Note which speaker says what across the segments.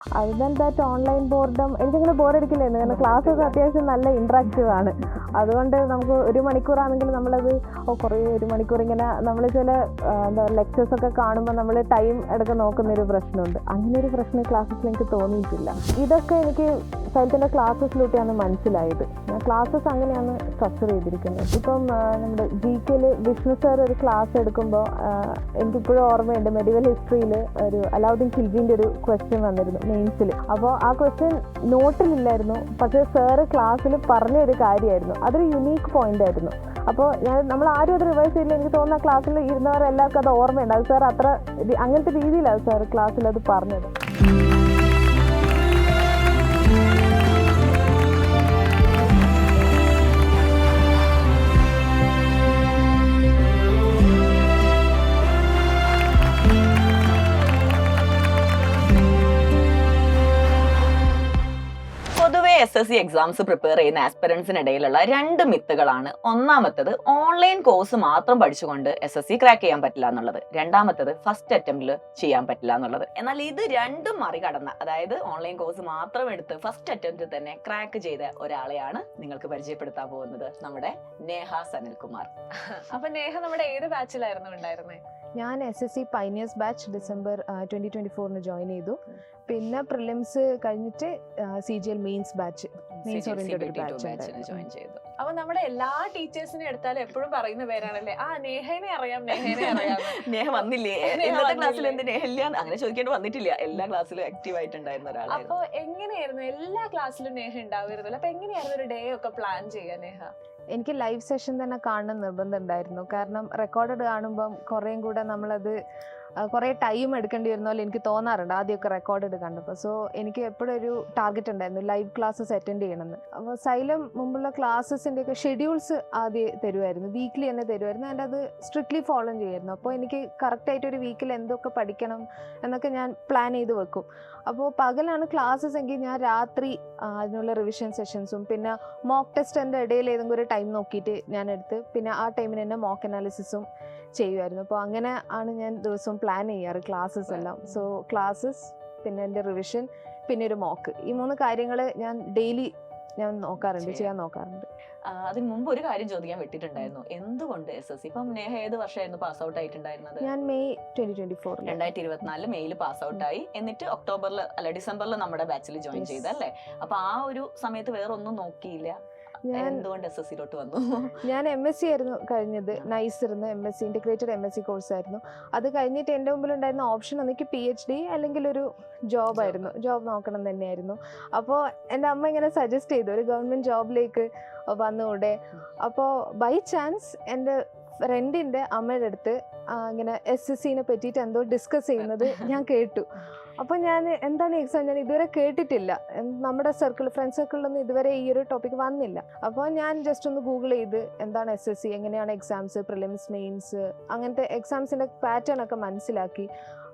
Speaker 1: other than that, online boredom, എനിക്കങ്ങനെ ബോറടിക്കില്ലായിരുന്നു. കാരണം ക്ലാസ്സൊക്കെ അത്യാവശ്യം നല്ല ഇൻട്രാക്റ്റീവ് ആണ്. അതുകൊണ്ട് നമുക്ക് ഒരു മണിക്കൂറാണെങ്കിൽ നമ്മളത് കുറേ ഒരു മണിക്കൂർ ഇങ്ങനെ നമ്മൾ ചില എന്താ ലെക്ചേഴ്സൊക്കെ കാണുമ്പോൾ നമ്മൾ ടൈം എടുക്കാൻ നോക്കുന്നൊരു പ്രശ്നമുണ്ട്. അങ്ങനെ ഒരു പ്രശ്നം ക്ലാസ്സസിൽ എനിക്ക് തോന്നിയിട്ടില്ല. ഇതൊക്കെ എനിക്ക് സൈലത്തിൻ്റെ ക്ലാസ്സസിലൂടെയാണ് മനസ്സിലായത്. ക്ലാസ്സസ് അങ്ങനെയാണ് സ്ട്രക്ചർ ചെയ്തിരിക്കുന്നത്. ഇപ്പം നമ്മുടെ GK-യിൽ വിഷ്ണു സാർ ഒരു ക്ലാസ് എടുക്കുമ്പോൾ എനിക്കിപ്പോഴും ഓർമ്മയുണ്ട്, മെഡിവൽ ഹിസ്റ്ററിയിൽ ഒരു അലാവുദ്ദീൻ ഖിൽജിൻ്റെ ഒരു ക്വസ്റ്റ്യൻ വന്നിരുന്നു മെയിൻസിൽ. അപ്പോൾ ആ ക്വസ്റ്റ്യൻ നോട്ടിലില്ലായിരുന്നു, പക്ഷേ സാറ് ക്ലാസ്സിൽ പറഞ്ഞൊരു കാര്യമായിരുന്നു. അതൊരു യുണീക്ക് പോയിന്റ് ആയിരുന്നു. അപ്പോൾ നമ്മൾ ആരും അത് റിവൈസ് ചെയ്യില്ല. എനിക്ക് തോന്നുന്ന ക്ലാസ്സിൽ ഇരുന്നവരെല്ലാവർക്കും അത് ഓർമ്മയുണ്ട്. അത് സാർ അത്ര അങ്ങനത്തെ രീതിയിലാണ് സാർ ക്ലാസ്സിൽ അത് പറഞ്ഞത്.
Speaker 2: SSC എക്സാംസ് പ്രിപ്പയർ ചെയ്യുന്ന ആസ്പിറൻസിനിടയിലുള്ള 2 മിത്തുകളാണ്. ഒന്നാമത്തത് ഓൺലൈൻ കോഴ്സ് മാത്രം പഠിച്ചുകൊണ്ട് SSC ക്രാക്ക് ചെയ്യാൻ പറ്റില്ല എന്നുള്ളത്. രണ്ടാമത്തത് ഫസ്റ്റ് അറ്റംപ്റ്റിൽ ചെയ്യാൻ പറ്റില്ല എന്നുള്ളത്. എന്നാൽ ഇത് രണ്ടും മറികടന്ന, അതായത് ഓൺലൈൻ കോഴ്സ് മാത്രം എടുത്ത് ഫസ്റ്റ് അറ്റംപ്റ്റിൽ തന്നെ ക്രാക്ക് ചെയ്ത ഒരാളെയാണ് നിങ്ങൾക്ക് പരിചയപ്പെടുത്താൻ പോകുന്നത്, നമ്മുടെ നേഹ സനിൽകുമാർ.
Speaker 3: അപ്പൊ നേഹ നമ്മുടെ ഏത് ബാച്ചിലായിരുന്നു ഉണ്ടായിരുന്നത്?
Speaker 1: ഞാൻ SSC pioneers batch December 2024 join ചെയ്തു. പിന്നെ പ്രിലിംസ് കഴിഞ്ഞിട്ട് CGL മെയിൻസ് ബാച്ച്
Speaker 2: ജോയിൻ ചെയ്തു.
Speaker 3: അപ്പൊ നമ്മുടെ എല്ലാ ടീച്ചേഴ്സിനെ എടുത്താലും എപ്പോഴും പറയുന്ന പേരാണല്ലേ, നേഹനെ അറിയാം, നേഹനെ അറിയാം.
Speaker 2: നേഹ വന്നില്ലേ ഇന്നത്തെ ക്ലാസ്സിൽ? എന്ത് നേഹല്ല അങ്ങനെ ചോദിക്കേണ്ടി വന്നിട്ടില്ല. എല്ലാ ക്ലാസ്സിലും ആക്റ്റീവ് ആയിട്ടുണ്ടായിരുന്ന ഒരാളാണ്.
Speaker 3: അപ്പൊ എങ്ങനെയായിരുന്നു എല്ലാ ക്ലാസ്സിലും നേഹ ഉണ്ടാവുമായിരുന്നല്ലോ? അപ്പൊ എങ്ങനെയായിരുന്നു ഒരു ഡേ ഒക്കെ പ്ലാൻ ചെയ്യാ നേഹ?
Speaker 1: എനിക്ക് ലൈവ് സെഷൻ തന്നെ കാണണം നിർബന്ധം ഉണ്ടായിരുന്നു. കാരണം റെക്കോർഡഡ് കാണുമ്പം കുറേയും കൂടെ നമ്മളത് കുറേ ടൈം എടുക്കേണ്ടി വരുന്ന പോലെ എനിക്ക് തോന്നാറുണ്ട് ആദ്യമൊക്കെ റെക്കോർഡഡ് കണ്ടപ്പോൾ. സോ എനിക്ക് എപ്പോഴും ഒരു ടാർഗറ്റ് ഉണ്ടായിരുന്നു ലൈവ് ക്ലാസ്സസ് അറ്റൻഡ് ചെയ്യണമെന്ന്. അപ്പോൾ സൈലം മുമ്പുള്ള ക്ലാസ്സസിൻ്റെയൊക്കെ ഷെഡ്യൂൾസ് ആദ്യം തരുമായിരുന്നു, വീക്ക്ലി തന്നെ തരുമായിരുന്നു. അതിൻ്റെ അത് സ്ട്രിക്ട്ലി ഫോളോ ചെയ്യുമായിരുന്നു. അപ്പോൾ എനിക്ക് കറക്റ്റായിട്ട് ഒരു വീക്കിൽ എന്തൊക്കെ പഠിക്കണം എന്നൊക്കെ ഞാൻ പ്ലാൻ ചെയ്ത് വെക്കും. അപ്പോൾ പകലാണ് ക്ലാസ്സസ് എങ്കിൽ ഞാൻ രാത്രി അതിനുള്ള റിവിഷൻ സെഷൻസും പിന്നെ മോക്ക് ടെസ്റ്റിൻ്റെ ഇടയിൽ ഏതെങ്കിലും ഒരു ടൈം നോക്കിയിട്ട് ഞാൻ എടുത്ത് പിന്നെ ആ ടൈമിന് തന്നെ മോക്ക് അനാലിസിസും ചെയ്യുമായിരുന്നു. അപ്പോൾ അങ്ങനെ ആണ് ഞാൻ ദിവസവും പ്ലാൻ ചെയ്യാറ് ക്ലാസ്സസ് എല്ലാം. സോ ക്ലാസ്സസ്, പിന്നെ എൻ്റെ റിവിഷൻ, പിന്നെ ഒരു മോക്ക്, ഈ 3 കാര്യങ്ങൾ ഞാൻ ഡെയിലി ഞാൻ നോക്കാറുണ്ട്, ചെയ്യാൻ നോക്കാറുണ്ട്.
Speaker 2: അതിന് മുമ്പ് ഒരു കാര്യം ചോദിക്കാൻ വിട്ടിട്ടുണ്ടായിരുന്നു, എന്തുകൊണ്ട് SSC? ഇപ്പം നേഹ ഏത് വർഷമായിരുന്നു പാസ് ഔട്ട് ആയിട്ടുണ്ടായിരുന്നത്?
Speaker 1: ഞാൻ മെയ് 2024
Speaker 2: 2024 മെയ്യിൽ പാസ് ഔട്ട് ആയി. എന്നിട്ട് ഡിസംബറിൽ നമ്മുടെ ബാച്ചിൽ ജോയിൻ ചെയ്തല്ലേ? അപ്പൊ ആ ഒരു സമയത്ത് വേറെ ഒന്നും നോക്കിയില്ല? എന്തുകൊണ്ട് SSCയിലോട്ട് വന്നു?
Speaker 1: ഞാൻ MSc ആയിരുന്നു കഴിഞ്ഞത്, നൈസ് ഇരുന്ന് MSc ഇൻറ്റഗ്രേറ്റഡ് MSc കോഴ്സ് ആയിരുന്നു. അത് കഴിഞ്ഞിട്ട് എൻ്റെ മുമ്പിലുണ്ടായിരുന്ന ഓപ്ഷൻ ഒന്നിക്ക് PhD അല്ലെങ്കിൽ ഒരു ജോബായിരുന്നു. ജോബ് നോക്കണം തന്നെയായിരുന്നു. അപ്പോൾ എൻ്റെ അമ്മ ഇങ്ങനെ സജസ്റ്റ് ചെയ്തു ഒരു ഗവൺമെൻറ് ജോബിലേക്ക് വന്നുകൂടെ. അപ്പോൾ ബൈ ചാൻസ് എൻ്റെ ഫ്രണ്ടിൻ്റെ അമ്മയുടെ അടുത്ത് ഇങ്ങനെ SSCനെ പറ്റിയിട്ട് എന്തോ ഡിസ്കസ് ചെയ്യുന്നത് ഞാൻ കേട്ടു. അപ്പോൾ ഞാൻ എന്താണ് എക്സാം, ഞാൻ ഇതുവരെ കേട്ടിട്ടില്ല, നമ്മുടെ ഫ്രണ്ട് സർക്കിളിലൊന്നും ഇതുവരെ ഈ ഒരു ടോപ്പിക് വന്നില്ല. അപ്പോൾ ഞാൻ ജസ്റ്റ് ഒന്ന് ഗൂഗിൾ ചെയ്ത് എന്താണ് SSC, എങ്ങനെയാണ് എക്സാംസ്, പ്രിലിംസ്, മെയിൻസ്, അങ്ങനത്തെ എക്സാംസിൻ്റെ പാറ്റേൺ ഒക്കെ മനസ്സിലാക്കി.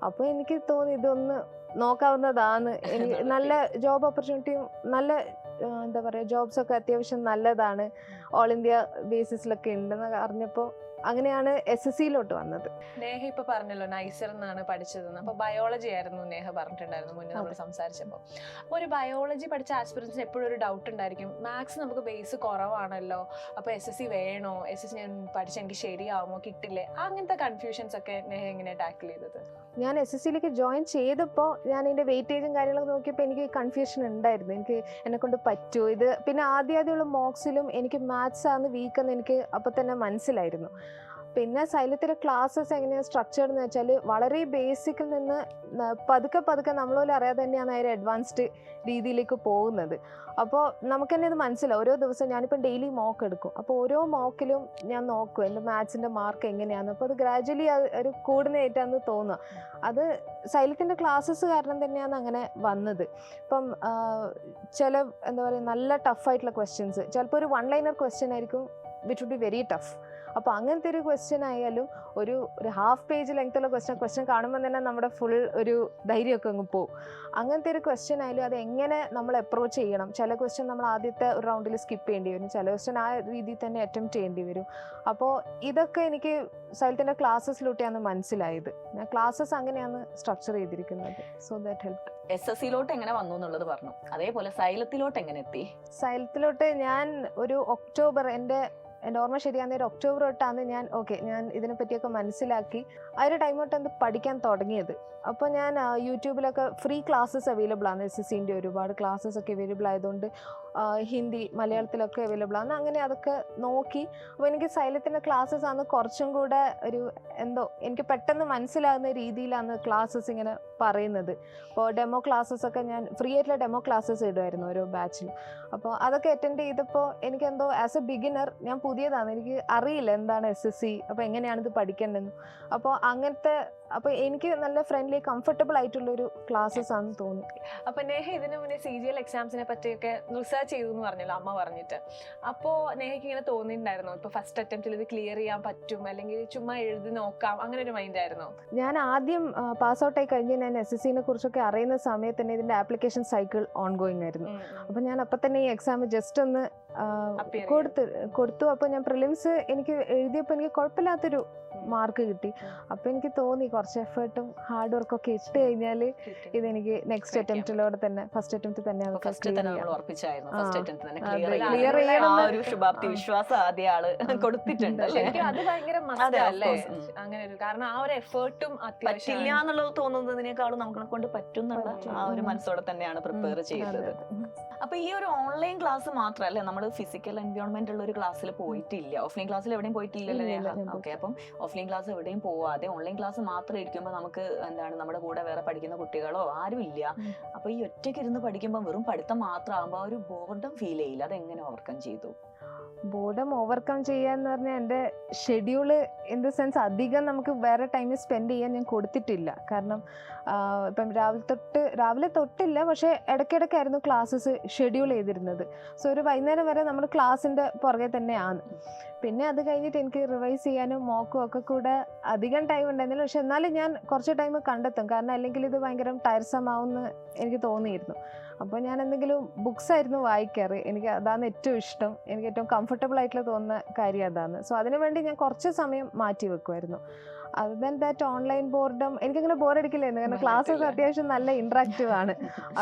Speaker 1: അപ്പോൾ എനിക്ക് തോന്നി ഇതൊന്ന് നോക്കാവുന്നതാണ്. എനിക്ക് നല്ല ജോബ് ഓപ്പർച്യൂണിറ്റിയും നല്ല എന്താ പറയുക ജോബ്സൊക്കെ അത്യാവശ്യം നല്ലതാണ്, ഓൾ ഇന്ത്യ ബേസിസിലൊക്കെ ഉണ്ടെന്ന് അറിഞ്ഞപ്പോൾ അങ്ങനെയാണ് SSCയിലോട്ട് വന്നത്.
Speaker 3: നേഹ ഇപ്പൊ പറഞ്ഞല്ലോ നൈസർ എന്നാണ് പഠിച്ചതെന്ന്. അപ്പൊ ബയോളജി ആയിരുന്നു നേഹ പറഞ്ഞിട്ടുണ്ടായിരുന്നു മുന്നേ നമ്മൾ സംസാരിച്ചപ്പോൾ. അപ്പൊ ഒരു ബയോളജി പഠിച്ച ആസ്പിറൻസിന് എപ്പോഴും ഒരു ഡൗട്ട് ഉണ്ടായിരിക്കും, മാത്സ് നമുക്ക് ബേസ് കുറവാണല്ലോ, അപ്പൊ SSC വേണോ, SSC ഞാൻ പഠിച്ച എനിക്ക് ശരിയാവുമോ, കിട്ടില്ലേ? അങ്ങനത്തെ കൺഫ്യൂഷൻസ് ഒക്കെ നേഹ എങ്ങനെ ടാക്കിൾ ചെയ്തത്?
Speaker 1: ഞാൻ SSCയിലേക്ക് ജോയിൻ ചെയ്തപ്പോൾ ഞാൻ ഇതിൻ്റെ വെയിറ്റേജും കാര്യങ്ങളൊക്കെ നോക്കിയപ്പോൾ എനിക്ക് കൺഫ്യൂഷൻ ഉണ്ടായിരുന്നു, എനിക്ക് എന്നെക്കൊണ്ട് പറ്റുമോ ഇത്. പിന്നെ ആദ്യമുള്ള മോക്സിലും എനിക്ക് മാത്സ് ആണ് വീക്കെന്ന് എനിക്ക് അപ്പോൾ തന്നെ മനസ്സിലായിരുന്നു. പിന്നെ സൈലത്തിലെ ക്ലാസ്സസ് എങ്ങനെയാണ് സ്ട്രക്ചർഡ് എന്ന് വെച്ചാൽ വളരെ ബേസിക്കിൽ നിന്ന് പതുക്കെ നമ്മളോലും അറിയാതെ തന്നെയാണ് അതിൽ അഡ്വാൻസ്ഡ് രീതിയിലേക്ക് പോകുന്നത്. അപ്പോൾ നമുക്ക് തന്നെ ഇത് മനസ്സിലാവും. ഓരോ ദിവസം ഞാനിപ്പം ഡെയിലി മോക്ക് എടുക്കും. അപ്പോൾ ഓരോ മോക്കിലും ഞാൻ നോക്കും എൻ്റെ മാത്സിൻ്റെ മാർക്ക് എങ്ങനെയാണ്. അപ്പോൾ അത് ഗ്രാജുവലി ഒരു കൂടുന്നതായിട്ടാണ് തോന്നുക. അത് സൈലത്തിൻ്റെ ക്ലാസ്സസ് കാരണം തന്നെയാണ് അങ്ങനെ വന്നത്. ഇപ്പം ചില എന്താ പറയുക നല്ല ടഫായിട്ടുള്ള ക്വസ്റ്റ്യൻസ്, ചിലപ്പോൾ ഒരു 1 ലൈനർ ക്വസ്റ്റ്യൻ ആയിരിക്കും which would be very tough. അപ്പോൾ അങ്ങനത്തെ ഒരു ക്വസ്റ്റ്യൻ ആയാലും ഒരു 1/2 പേജ് ലെങ്ത്തുള്ള ക്വസ്റ്റ്യൻ കാണുമ്പോൾ തന്നെ നമ്മുടെ ഫുൾ ഒരു ധൈര്യമൊക്കെ അങ്ങ് പോകും. അങ്ങനത്തെ ഒരു ക്വസ്റ്റ്യൻ ആയാലും അത് എങ്ങനെ നമ്മൾ അപ്രോച്ച് ചെയ്യണം. ചില ക്വസ്റ്റ്യൻ നമ്മൾ ആദ്യത്തെ ഒരു റൗണ്ടിൽ സ്കിപ്പ് ചെയ്യേണ്ടി വരും, ചില ക്വസ്റ്റ്യൻ ആ രീതിയിൽ തന്നെ അറ്റംപ്റ്റ് ചെയ്യേണ്ടി വരും. അപ്പോൾ ഇതൊക്കെ എനിക്ക് സൈലത്തിൻ്റെ ക്ലാസ്സസിലൂടെയാണ് മനസ്സിലായത്. ക്ലാസ്സസ് അങ്ങനെയാണ് സ്ട്രക്ചർ ചെയ്തിരിക്കുന്നത്. So that help.
Speaker 2: SSCയിലോട്ട് എങ്ങനെ വന്നു എന്നുള്ളത് പറഞ്ഞു, അതേപോലെ സൈലത്തിലോട്ട് എങ്ങനെ എത്തി?
Speaker 1: സൈലത്തിലോട്ട് ഞാൻ ഒരു ഒക്ടോബർ, എൻ്റെ ഓർമ്മ ശരിയാകുന്ന ഒരു ഒക്ടോബർ തൊട്ടാണ് ഞാൻ ഇതിനെ പറ്റിയൊക്കെ മനസ്സിലാക്കി ആ ഒരു ടൈം തൊട്ട് പഠിക്കാൻ തുടങ്ങിയത്. അപ്പോൾ ഞാൻ യൂട്യൂബിലൊക്കെ ഫ്രീ ക്ലാസ്സസ് അവൈലബിൾ ആണ്, SSCൻ്റെ ഒരുപാട് ക്ലാസ്സസ് ഒക്കെ അവൈലബിൾ ആയതുകൊണ്ട് ഹിന്ദി മലയാളത്തിലൊക്കെ അവൈലബിൾ ആണ്. അങ്ങനെ അതൊക്കെ നോക്കി അപ്പോൾ എനിക്ക് സൈലത്തിൻ്റെ ക്ലാസ്സസ് ആണ് കുറച്ചും കൂടെ എനിക്ക് പെട്ടെന്ന് മനസ്സിലാകുന്ന രീതിയിലാണ് ക്ലാസ്സസ് ഇങ്ങനെ പറയുന്നത്. അപ്പോൾ ഡെമോ ക്ലാസ്സസ് ഒക്കെ ഞാൻ ഫ്രീ ആയിട്ടുള്ള ഡെമോ ക്ലാസ്സസ് ഇടുമായിരുന്നു ഓരോ ബാച്ചിലും. അപ്പോൾ അതൊക്കെ അറ്റൻഡ് ചെയ്തപ്പോൾ എനിക്കെന്തോ ആസ് എ ബിഗിനർ, ഞാൻ പുതിയതാണ്, എനിക്ക് അറിയില്ല എന്താണ് SSC, അപ്പോൾ എങ്ങനെയാണിത് പഠിക്കേണ്ടതെന്ന്. അപ്പോൾ എനിക്ക് നല്ല ഫ്രണ്ട്ലി കംഫർട്ടബിൾ ആയിട്ടുള്ളൊരു ക്ലാസ്സസ് ആണെന്ന് തോന്നി.
Speaker 3: അപ്പൊ നേഹ ഇതിനു മുന്നേ CGL എക്സാംസിനെ പറ്റിയൊക്കെ റിസർച്ച് ചെയ്തു എന്ന് പറഞ്ഞല്ലോ അമ്മ പറഞ്ഞിട്ട്. അപ്പോൾ നേഹയ്ക്ക് ഇങ്ങനെ തോന്നിയിട്ടുണ്ടായിരുന്നോ ഇപ്പൊ ഫസ്റ്റ് അറ്റംപ്റ്റിൽ ഇത് ക്ലിയർ ചെയ്യാൻ പറ്റും, അല്ലെങ്കിൽ ചുമ്മാ എഴുതി നോക്കാം, അങ്ങനെ ഒരു മൈൻഡ് ആയിരുന്നോ?
Speaker 1: ഞാൻ ആദ്യം പാസ് ഔട്ട് ആയി കഴിഞ്ഞ് ഞാൻ SSCനെ കുറിച്ചൊക്കെ അറിയുന്ന സമയത്ത് തന്നെ ഇതിന്റെ ആപ്ലിക്കേഷൻ സൈക്കിൾ ഓൺഗോയിങ് ആയിരുന്നു. അപ്പോൾ ഞാൻ അപ്പം തന്നെ ഈ എക്സാം ജസ്റ്റ് ഒന്ന് കൊടുത്തു. അപ്പോൾ ഞാൻ പ്രിലിംസ് എനിക്ക് എഴുതിയപ്പോൾ എനിക്ക് കുഴപ്പമില്ലാത്തൊരു മാർക്ക് കിട്ടി. അപ്പോൾ എനിക്ക് തോന്നി കുറച്ച് എഫേർട്ടും ഹാർഡ് വർക്കൊക്കെ ഇട്ട് കഴിഞ്ഞാൽ ഇതെനിക്ക് നെക്സ്റ്റ് അറ്റംപ്റ്റിലൂടെ തന്നെ ഫസ്റ്റ് അറ്റംപ്റ്റ് തന്നെ
Speaker 2: ക്ലിയർ ചെയ്യണം. ശുഭാപ്തി വിശ്വാസം ആദ്യ ആള് കൊടുത്തിട്ടുണ്ട്.
Speaker 3: അത് ഭയങ്കര മസ്റ്റ് അല്ലേ അങ്ങനെ ഒരു, കാരണം ആ ഒരു എഫേർട്ടും
Speaker 2: പറ്റില്ല എന്നുള്ളത് തോന്നുന്നതിനേക്കാളും നമ്മളെ കൊണ്ട് പറ്റും എന്നുള്ള ആ ഒരു മനസ്സോടെ തന്നെയാണ് പ്രിപ്പയർ ചെയ്തത്. അപ്പൊ ഈ ഒരു ഓൺലൈൻ ക്ലാസ് മാത്രമല്ല, നമ്മൾ ഫിസിക്കൽ എൻവയോൺമെന്റ് ഉള്ള ഒരു ക്ലാസ്സിൽ പോയിട്ടില്ല, ഓഫ്ലൈൻ ക്ലാസ്സിൽ എവിടെയും പോയിട്ടില്ലല്ലോ. ഓക്കെ, അപ്പം ഓഫ്ലൈൻ ക്ലാസ് എവിടെയും പോവാതെ ഓൺലൈൻ ക്ലാസ് മാത്രം ഇരിക്കുമ്പോൾ നമുക്ക് നമ്മുടെ കൂടെ വേറെ പഠിക്കുന്ന കുട്ടികളോ ആരും ഇല്ല. അപ്പൊ ഈ ഒറ്റയ്ക്ക് ഇരുന്ന് പഠിക്കുമ്പോൾ വെറും പഠിത്തം മാത്രം ആകുമ്പോൾ ഒരു ബോർഡം ഫീൽ ചെയ്യില്ല. അതെങ്ങനെ ഓവർകം ചെയ്തു?
Speaker 1: ബോർഡം ഓവർകം ചെയ്യാന്ന് പറഞ്ഞാൽ എൻ്റെ ഷെഡ്യൂള് ഇൻ ദ സെൻസ് അധികം നമുക്ക് വേറെ ടൈമിൽ സ്പെൻഡ് ചെയ്യാൻ ഞാൻ കൊടുത്തിട്ടില്ല. കാരണം ഇപ്പം രാവിലെ തൊട്ടില്ല, പക്ഷേ ഇടയ്ക്കിടയ്ക്കായിരുന്നു ക്ലാസ്സസ് ഷെഡ്യൂൾ ചെയ്തിരുന്നത്. സോ ഒരു വൈകുന്നേരം വരെ നമ്മൾ ക്ലാസ്സിൻ്റെ പുറകെ തന്നെയാണ്. പിന്നെ അത് കഴിഞ്ഞിട്ട് എനിക്ക് റിവൈസ് ചെയ്യാനും മോക്കും ഒക്കെ കൂടെ അധികം ടൈം ഉണ്ടായിരുന്നില്ല. പക്ഷെ എന്നാലും ഞാൻ കുറച്ച് ടൈം കണ്ടെത്തും, കാരണം അല്ലെങ്കിൽ ഇത് ഭയങ്കര ടയർസം ആവുമെന്ന് എനിക്ക് തോന്നിയിരുന്നു. അപ്പോൾ ഞാൻ എന്തെങ്കിലും ബുക്സ് ആയിരുന്നു വായിക്കാറ്. എനിക്ക് അതാണ് ഏറ്റവും ഇഷ്ടം, എനിക്ക് ഏറ്റവും കംഫർട്ടബിൾ ആയിട്ടുള്ള തോന്നുന്ന കാര്യം അതാണ്. സോ അതിനുവേണ്ടി ഞാൻ കുറച്ച് സമയം മാറ്റി വെക്കുമായിരുന്നു. Other than that online boredom എനിക്കങ്ങനെ ബോറടിക്കില്ലായിരുന്നു, കാരണം ക്ലാസ്സസ് അത്യാവശ്യം നല്ല ഇൻട്രാക്റ്റീവ് ആണ്.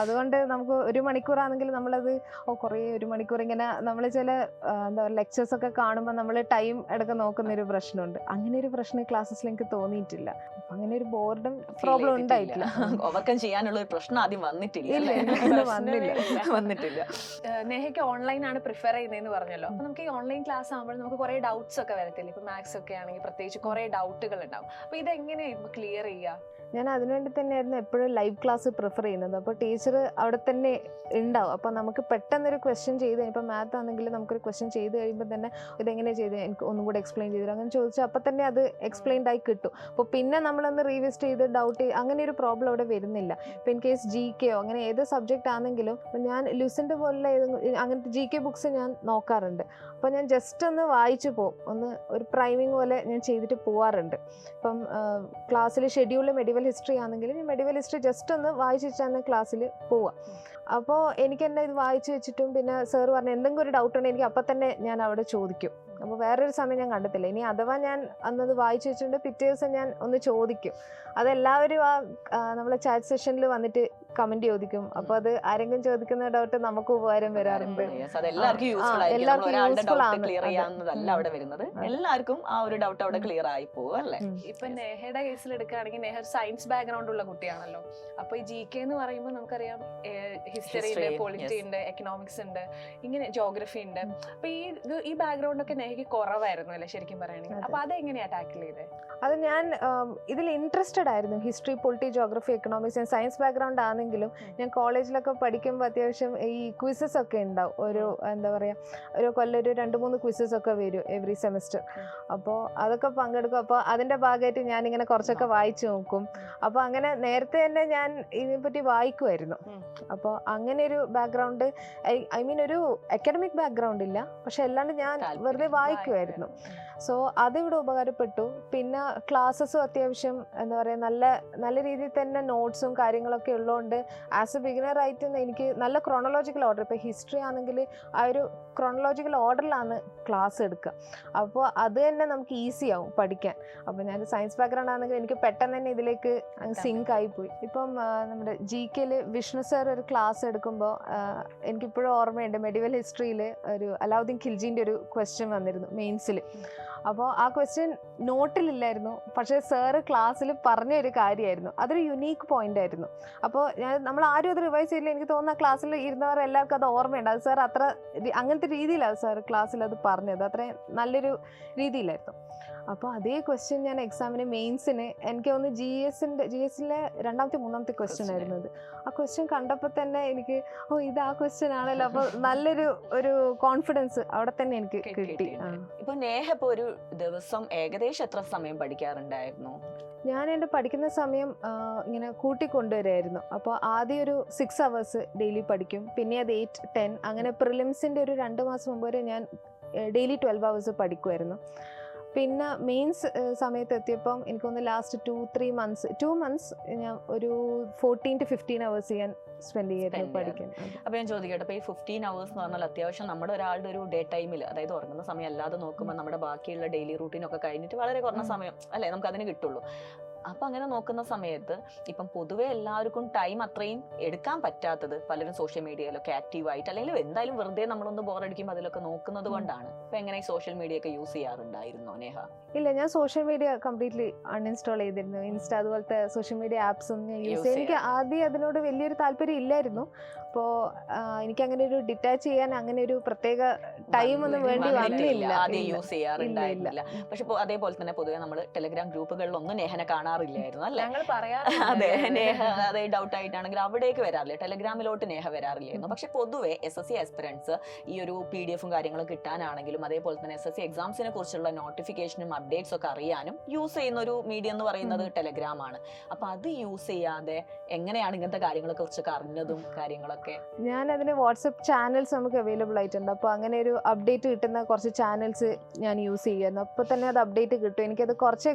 Speaker 1: അതുകൊണ്ട് നമുക്ക് 1 മണിക്കൂറാണെങ്കിൽ നമ്മളത് കുറേ 1 മണിക്കൂർ ഇങ്ങനെ നമ്മൾ ചില ലെക്ചേഴ്സ് ഒക്കെ കാണുമ്പോൾ നമ്മൾ ടൈം എടുക്കാൻ നോക്കുന്നൊരു പ്രശ്നമുണ്ട്. അങ്ങനെ ഒരു പ്രശ്നം ക്ലാസ്സസിൽ എനിക്ക് തോന്നിയിട്ടില്ല. അങ്ങനെ ഒരു ബോർഡം പ്രോബ്ലം ഉണ്ടായിട്ടില്ല.
Speaker 2: ഓവർകം ചെയ്യാനുള്ള ഒരു പ്രശ്നം ആദ്യം വന്നിട്ടില്ല.
Speaker 3: നേഹയ്ക്ക് ഓൺലൈൻ ആണ് പ്രിഫർ ചെയ്യുന്നതെന്ന് പറഞ്ഞല്ലോ. അപ്പൊ നമുക്ക് ഈ ഓൺലൈൻ ക്ലാസ് ആകുമ്പോൾ നമുക്ക് കുറെ ഡൗട്ട്സ് ഒക്കെ വരത്തില്ല. ഇപ്പൊ മാത്സ് ഒക്കെ ആണെങ്കിൽ പ്രത്യേകിച്ച് കുറെ ഡൗട്ടുകൾ ഉണ്ടാവും. അപ്പൊ ഇതെങ്ങനെയാ ക്ലിയർ ചെയ്യുക?
Speaker 1: ഞാൻ അതിനുവേണ്ടി തന്നെയായിരുന്നു എപ്പോഴും ലൈവ് ക്ലാസ് പ്രിഫർ ചെയ്യുന്നത്. അപ്പോൾ ടീച്ചർ അവിടെ തന്നെ ഉണ്ടാവും. അപ്പോൾ നമുക്ക് പെട്ടെന്നൊരു ക്വസ്റ്റ്യൻ ചെയ്ത്, ഇപ്പോൾ മാത്ത് ആണെങ്കിൽ നമുക്കൊരു ക്വസ്റ്റ്യൻ ചെയ്ത് കഴിയുമ്പോൾ തന്നെ ഇതെങ്ങനെയാണ് ചെയ്ത് എനിക്ക് ഒന്നും കൂടെ എക്സ്പ്ലെയിൻ ചെയ്തു അങ്ങനെ ചോദിച്ചാൽ അപ്പം തന്നെ അത് എക്സ്പ്ലെയിൻഡ് ആയി കിട്ടും. അപ്പോൾ പിന്നെ നമ്മളൊന്ന് റീവിസിറ്റ് ചെയ്ത് ഡൗട്ട് ചെയ്ത് അങ്ങനെ ഒരു പ്രോബ്ലം അവിടെ വരുന്നില്ല. ഇപ്പോൾ ഇൻ കേസ് GK അങ്ങനെ ഏത് സബ്ജക്റ്റ് ആണെങ്കിലും ഞാൻ ലുസൻ്റ് പോലുള്ള അങ്ങനത്തെ GK ബുക്സ് ഞാൻ നോക്കാറുണ്ട്. അപ്പോൾ ഞാൻ ജസ്റ്റ് ഒന്ന് വായിച്ചു പോകും, ഒന്ന് ഒരു പ്രൈമിങ് പോലെ ഞാൻ ചെയ്തിട്ട് പോവാറുണ്ട്. ഇപ്പം ക്ലാസ്സിൽ ഷെഡ്യൂൾ മെഡിവൽ ഹിസ്റ്ററി ആണെങ്കിൽ ഞാൻ മെഡിവൽ ഹിസ്റ്ററി ജസ്റ്റ് ഒന്ന് വായിച്ചിട്ടാണ് ക്ലാസ്സിൽ പോവുക. അപ്പോൾ എനിക്ക് തന്നെ ഇത് വായിച്ചു വെച്ചിട്ടും പിന്നെ സാർ പറഞ്ഞ എന്തെങ്കിലും ഒരു ഡൗട്ട് ഉണ്ടെങ്കിൽ എനിക്ക് അപ്പം തന്നെ ഞാൻ അവിടെ ചോദിക്കും. അപ്പോൾ വേറൊരു സമയം ഞാൻ കണ്ടെത്തില്ല. ഇനി അഥവാ ഞാൻ അന്നത് വായിച്ചു വെച്ചിട്ടുണ്ട് പിറ്റേ ദിവസം ഞാൻ ഒന്ന് ചോദിക്കും. അതെല്ലാവരും നമ്മളെ ചാറ്റ് സെഷനിൽ വന്നിട്ട് കമന്റ് ചോദിക്കും. അപ്പോൾ അത് ആരെങ്കിലും ചോദിക്കുന്ന ഡൗട്ട് നമുക്ക് ഉപകാരം വരാറുണ്ട്.
Speaker 2: എല്ലാവർക്കും യൂസ്ഫുൾ ആണ്. എല്ലാവർക്കും ആ ഒരു ഡൗട്ട് അവിടെ ക്ലിയർ ആയി പോകും അല്ലേ?
Speaker 3: ഇപ്പൊ നേഹയുടെ കേസിൽ എടുക്കുകയാണെങ്കിൽ നേഹ സയൻസ് ബാക്ക്ഗ്രൗണ്ട് ഉള്ള കുട്ടിയാണല്ലോ. അപ്പൊ ഈ GK എന്ന് പറയുമ്പോൾ നമുക്കറിയാം ഹിസ്റ്ററി ഉണ്ട്, പൊളിറ്റി ഉണ്ട്, എക്കണോമിക്സ് ഉണ്ട്, ഇങ്ങനെ ജോഗ്രഫി ഉണ്ട്. അപ്പൊ ഈ ബാക്ക്ഗ്രൗണ്ട് ഒക്കെ നേഹയ്ക്ക് കുറവായിരുന്നു അല്ലേ ശരിക്കും പറയുകയാണെങ്കിൽ? അപ്പൊ അതെങ്ങനെയാ ടാക്കിൾ ചെയ്തത്?
Speaker 1: അത് ഞാൻ ഇതിൽ ഇൻട്രസ്റ്റഡ് ആയിരുന്നു. History, polity, geography, economics. ഞാൻ സയൻസ് ബാക്ക്ഗ്രൗണ്ട് ആണെങ്കിലും ഞാൻ കോളേജിലൊക്കെ പഠിക്കുമ്പോൾ അത്യാവശ്യം ഈ ക്വിസസ് ഒക്കെ ഉണ്ടാവും. എന്താ പറയുക, ഒരു കൊല്ലം ഒരു 2-3 ക്വിസസ് ഒക്കെ വരും എവറി സെമസ്റ്റർ. അപ്പോൾ അതൊക്കെ പങ്കെടുക്കും. അപ്പോൾ അതിൻ്റെ ഭാഗമായിട്ട് ഞാനിങ്ങനെ കുറച്ചൊക്കെ വായിച്ചു നോക്കും. അപ്പോൾ അങ്ങനെ നേരത്തെ തന്നെ ഞാൻ ഇതിനെപ്പറ്റി വായിക്കുമായിരുന്നു. അപ്പോൾ അങ്ങനെ ഒരു ബാക്ക്ഗ്രൗണ്ട്, ഐ മീൻ ഒരു അക്കാഡമിക് ബാക്ക്ഗ്രൗണ്ട് ഇല്ല, പക്ഷെ അല്ലാണ്ട് ഞാൻ വെറുതെ വായിക്കുമായിരുന്നു. സോ അതിവിടെ ഉപകാരപ്പെട്ടു. പിന്നെ ക്ലാസ്സസും അത്യാവശ്യം എന്താ പറയുക നല്ല രീതിയിൽ തന്നെ നോട്ട്സും കാര്യങ്ങളൊക്കെ ഉള്ളതുകൊണ്ട് അതുകൊണ്ട് ആസ് എ ബിഗിനർ ആയിട്ട് എനിക്ക് നല്ല ക്രോണോളജിക്കൽ ഓർഡർ, ഇപ്പോൾ ഹിസ്റ്ററി ആണെങ്കിൽ ആ ഒരു ക്രോണോളജിക്കൽ ഓർഡറിലാണ് ക്ലാസ് എടുക്കുക. അപ്പോൾ അത് തന്നെ നമുക്ക് ഈസി ആവും പഠിക്കാൻ. അപ്പോൾ ഞാൻ സയൻസ് ബാക്ക്ഗ്രൗണ്ട് ആണെങ്കിൽ എനിക്ക് പെട്ടെന്ന് തന്നെ ഇതിലേക്ക് സിങ്ക് ആയിപ്പോയി. ഇപ്പം നമ്മുടെ GK വിഷ്ണു സാർ ഒരു ക്ലാസ് എടുക്കുമ്പോൾ എനിക്കിപ്പോഴും ഓർമ്മയുണ്ട്, മെഡിവൽ ഹിസ്റ്ററിയിൽ ഒരു അലാവുദ്ദീൻ ഖിൽജിൻ്റെ ഒരു ക്വസ്റ്റ്യൻ വന്നിരുന്നു മെയിൻസിൽ. അപ്പോൾ ആ ക്വസ്റ്റ്യൻ നോട്ടിലില്ലായിരുന്നു, പക്ഷേ സാറ് ക്ലാസ്സിൽ പറഞ്ഞ ഒരു കാര്യമായിരുന്നു. അതൊരു യുണീക്ക് പോയിന്റ് ആയിരുന്നു. അപ്പോൾ നമ്മൾ ആരും അത് റിവൈസ് ചെയ്യില്ല. എനിക്ക് തോന്നുന്ന ക്ലാസ്സിൽ ഇരുന്നവർ എല്ലാവർക്കും അത് ഓർമ്മയുണ്ട്. അത് സാർ അങ്ങനത്തെ രീതിയിലാണ് സാർ ക്ലാസ്സിൽ അത് പറഞ്ഞത്, അത്രയും നല്ലൊരു രീതിയിലായിരുന്നു. അപ്പോൾ അതേ ക്വസ്റ്റ്യൻ ഞാൻ എക്സാമിന് മെയിൻസിന് എനിക്ക് ഒന്ന് GSലെ രണ്ടാമത്തെ മൂന്നാമത്തെ ക്വസ്റ്റ്യൻ ആയിരുന്നു അത്. ആ ക്വസ്റ്റ്യൻ കണ്ടപ്പോൾ തന്നെ എനിക്ക് ഇത് ആ ക്വസ്റ്റ്യൻ ആണല്ലോ. അപ്പോൾ നല്ലൊരു കോൺഫിഡൻസ് അവിടെ തന്നെ എനിക്ക് കിട്ടി.
Speaker 2: ഇപ്പൊ നേഹ ഇപ്പൊ ഒരു ദിവസം ഏകദേശം എത്ര സമയം പഠിക്കാറുണ്ടായിരുന്നു?
Speaker 1: ഞാൻ എൻ്റെ പഠിക്കുന്ന സമയം ഇങ്ങനെ കൂട്ടിക്കൊണ്ടുവരായിരുന്നു. അപ്പോൾ ആദ്യം ഒരു 6 hours ഡെയിലി പഠിക്കും, പിന്നെ അത് 8, 10 അങ്ങനെ. പ്രിലിംസിൻ്റെ ഒരു 2 മാസം മുമ്പ് വരെ ഞാൻ ഡെയിലി 12 hours പഠിക്കുമായിരുന്നു. പിന്നെ മെയിൻസ് സമയത്ത് എത്തിയപ്പം എനിക്കൊന്ന് ലാസ്റ്റ് 2 months ഞാൻ ഒരു 14 to 15 hours ഞാൻ സ്പെൻഡ് ചെയ്യായിരുന്നു പഠിക്കാൻ.
Speaker 2: അപ്പൊ ഞാൻ ചോദിക്കട്ടെ, ഇപ്പൊ ഈ 15 hours എന്ന് പറഞ്ഞാൽ അത്യാവശ്യം നമ്മുടെ ഒരാളുടെ ഒരു ഡേ ടൈമിൽ, അതായത് ഉറങ്ങുന്ന സമയം അല്ലാതെ നോക്കുമ്പോൾ നമ്മുടെ ബാക്കിയുള്ള ഡെയിലി റൂട്ടീനൊക്കെ കഴിഞ്ഞിട്ട് വളരെ കുറഞ്ഞ സമയം അല്ലേ നമുക്ക് അതിന് കിട്ടുള്ളൂ. അപ്പൊ അങ്ങനെ നോക്കുന്ന സമയത്ത് ഇപ്പം പൊതുവെ എല്ലാവർക്കും ടൈം അത്രയും എടുക്കാൻ പറ്റാത്തത്, പലരും സോഷ്യൽ മീഡിയയിലൊക്കെ ആക്റ്റീവ് ആയിട്ട് അല്ലെങ്കിൽ എന്തായാലും വെറുതെ നമ്മളൊന്ന് ബോറടിക്കുമ്പോൾ അതിലൊക്കെ നോക്കുന്നത് കൊണ്ടാണ്. അപ്പൊ എങ്ങനെ സോഷ്യൽ മീഡിയ ഒക്കെ യൂസ് ചെയ്യാറുണ്ടായിരുന്നോ നേഹ?
Speaker 1: ഇല്ല, ഞാൻ സോഷ്യൽ മീഡിയ കംപ്ലീറ്റ്ലി അൺഇൻസ്റ്റാൾ ചെയ്തിരുന്നു. ഇൻസ്റ്റ അതുപോലത്തെ സോഷ്യൽ മീഡിയ ആപ്സ് ഒന്നും ഞാൻ യൂസ് ചെയ്യാൻ, എനിക്ക് ആദ്യം അതിനോട് വലിയൊരു താല്പര്യം ഇല്ലായിരുന്നു. അപ്പോൾ എനിക്ക് അങ്ങനെ ഒരു ഡിറ്റാച്ച് ചെയ്യാൻ അങ്ങനെ ഒരു പ്രത്യേക ടൈം ഒന്നും വേണ്ടി വന്നില്ല,
Speaker 2: ആദ്യം യൂസ് ചെയ്യാറുണ്ടായിരുന്നില്ല. പക്ഷെ അതേപോലെ തന്നെ പൊതുവെ നമ്മൾ ടെലഗ്രാം ഗ്രൂപ്പുകളിലൊന്നും നേഹനെ കാണാറില്ലായിരുന്നു അല്ലേ? അതെ, നേഹ അതെ ഡൗട്ട് ആയിട്ടാണെങ്കിൽ അവിടേക്ക് വരാറില്ല, ടെലഗ്രാമിലോട്ട് നേഹ വരാറില്ലായിരുന്നു. പക്ഷെ പൊതുവെ SSC ആസ്പിറൻസ് ഈ ഒരു PDF കാര്യങ്ങളും കിട്ടാനാണെങ്കിലും അതേപോലെ തന്നെ SSC എക്സാംസിനെ കുറിച്ചുള്ള നോട്ടിഫിക്കേഷനും അപ്ഡേറ്റ്സ് ഒക്കെ അറിയാനും യൂസ് ചെയ്യുന്ന ഒരു മീഡിയം എന്ന് പറയുന്നത് ടെലഗ്രാം ആണ്. അപ്പൊ അത് യൂസ് ചെയ്യാതെ എങ്ങനെയാണ് ഇങ്ങനത്തെ കാര്യങ്ങളെ കുറിച്ചൊക്കെ അറിഞ്ഞതും കാര്യങ്ങളൊക്കെ?
Speaker 1: ഞാൻ അതിന് വാട്സപ്പ് ചാനൽസ് നമുക്ക് അവൈലബിൾ ആയിട്ടുണ്ട്. അപ്പോൾ അങ്ങനെ ഒരു അപ്ഡേറ്റ് കിട്ടുന്ന കുറച്ച് ചാനൽസ് ഞാൻ യൂസ് ചെയ്യുമായിരുന്നു. അപ്പോൾ തന്നെ അത് അപ്ഡേറ്റ് കിട്ടും. എനിക്കത് കുറച്ച്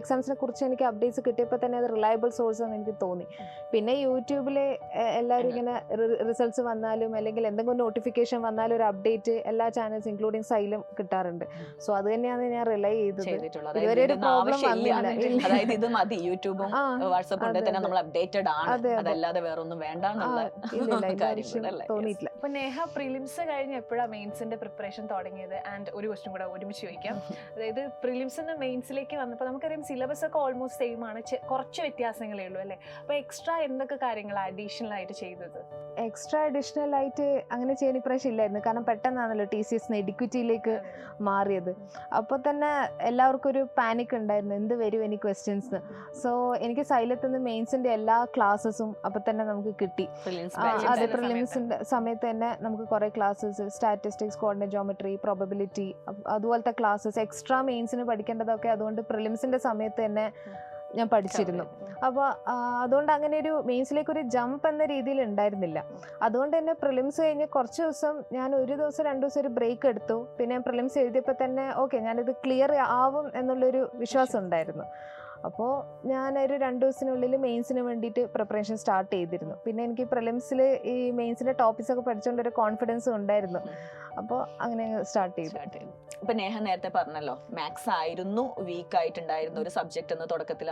Speaker 1: എക്സാംസിനെ കുറിച്ച് എനിക്ക് അപ്ഡേറ്റ്സ് കിട്ടിയപ്പോൾ തന്നെ അത് റിലയബിൾ സോഴ്സ് എന്ന് എനിക്ക് തോന്നി. പിന്നെ യൂട്യൂബിൽ എല്ലാവരും ഇങ്ങനെ റിസൾട്ട്സ് വന്നാലും അല്ലെങ്കിൽ എന്തെങ്കിലും നോട്ടിഫിക്കേഷൻ വന്നാലും ഒരു അപ്ഡേറ്റ് എല്ലാ ചാനൽസ് ഇൻക്ലൂഡിങ് സൈലും കിട്ടാറുണ്ട്. സോ അത് തന്നെയാണ് ഞാൻ റിലൈ ചെയ്തിട്ടുള്ളത്. ഇതുവരെ ഒരു പ്രോബ്ലം വന്നില്ല.
Speaker 2: അതായത് ഇത് മതി, യൂട്യൂബും വാട്സപ്പും തന്നെ നമ്മൾ അപ്ഡേറ്റഡ് ആണ്, അതല്ലാതെ വേറൊന്നും വേണ്ട
Speaker 1: തോന്നിയിട്ടില്ല.
Speaker 3: അപ്പൊ നേഹ പ്രിലിംസ് കഴിഞ്ഞ് എപ്പോഴാണ് മെയിൻസിന്റെ പ്രിപ്പറേഷൻ തുടങ്ങിയത്? ആൻഡ് ഒരു ക്വസ്റ്റ്യൻ കൂടെ ഒരുമിച്ച് ചോദിക്കാം. അതായത് പ്രിലിംസ് മെയിൻസിലേക്ക് വന്നപ്പോൾ നമുക്കറിയാം സിലബസ് ഒക്കെ ഓൾമോസ്റ്റ് സെയിം ആണ്, കുറച്ച് വ്യത്യാസങ്ങളേ ഉള്ളൂ അല്ലേ? അപ്പൊ എക്സ്ട്രാ എന്തൊക്കെ കാര്യങ്ങൾ അഡീഷണൽ ആയിട്ട് ചെയ്തത്?
Speaker 1: എക്സ്ട്രാ അഡീഷണൽ ആയിട്ട് അങ്ങനെ ചെയ്യാൻ ഇപ്രാവശ്യം ഇല്ലായിരുന്നു. കാരണം പെട്ടെന്നാണല്ലോ TCS എഡ്യൂക്കേറ്റിയിലേക്ക് മാറിയത്. അപ്പോൾ തന്നെ എല്ലാവർക്കും ഒരു പാനിക് ഉണ്ടായിരുന്നു, എന്ത് വരും എനിക്ക് ക്വസ്റ്റ്യൻസ്. സോ എനിക്ക് സൈലത്ത് നിന്ന് മെയിൻസിന്റെ എല്ലാ ക്ലാസ്സസും അപ്പോൾ തന്നെ നമുക്ക് കിട്ടി. അതെ, പ്രിലിംസിന്റെ സമയത്ത് തന്നെ നമുക്ക് കുറെ classes, statistics, coordinate geometry, probability, അതുപോലത്തെ ക്ലാസ്സസ് എക്സ്ട്രാ മെയിൻസിന് പഠിക്കേണ്ടതൊക്കെ അതുകൊണ്ട് പ്രിലിംസിന്റെ സമയത്ത് തന്നെ ഞാൻ പഠിച്ചിരുന്നു. അപ്പോൾ അതുകൊണ്ട് അങ്ങനെ ഒരു മെയിൻസിലേക്ക് ഒരു ജമ്പ് എന്ന രീതിയിൽ ഉണ്ടായിരുന്നില്ല. അതുകൊണ്ട് തന്നെ പ്രിലിംസ് കഴിഞ്ഞ് കുറച്ച് ദിവസം ഞാൻ 1 ദിവസം 2 ദിവസം ഒരു ബ്രേക്ക് എടുത്തു. പിന്നെ പ്രിലിംസ് എഴുതിയപ്പോൾ തന്നെ ഓക്കെ ഞാനിത് ക്ലിയർ ആവും എന്നുള്ളൊരു വിശ്വാസം ഉണ്ടായിരുന്നു. അപ്പോൾ ഞാനൊരു 2 ദിവസത്തിനുള്ളിൽ മെയിൻസിന് വേണ്ടിയിട്ട് പ്രിപ്പറേഷൻ സ്റ്റാർട്ട് ചെയ്തിരുന്നു. പിന്നെ എനിക്ക് പ്രിലിംസിൽ ഈ മെയിൻസിൻ്റെ ടോപ്പിക്സ് ഒക്കെ പഠിച്ചുകൊണ്ട് ഒരു കോൺഫിഡൻസും ഉണ്ടായിരുന്നു. അപ്പോൾ അങ്ങനെ സ്റ്റാർട്ട് ചെയ്തു.
Speaker 2: ഇപ്പൊ നേഹ നേരത്തെ പറഞ്ഞല്ലോ മാത്സ് ആയിരുന്നു വീക്ക് ആയിട്ടുണ്ടായിരുന്ന ഒരു സബ്ജക്ട് എന്ന് തുടക്കത്തിൽ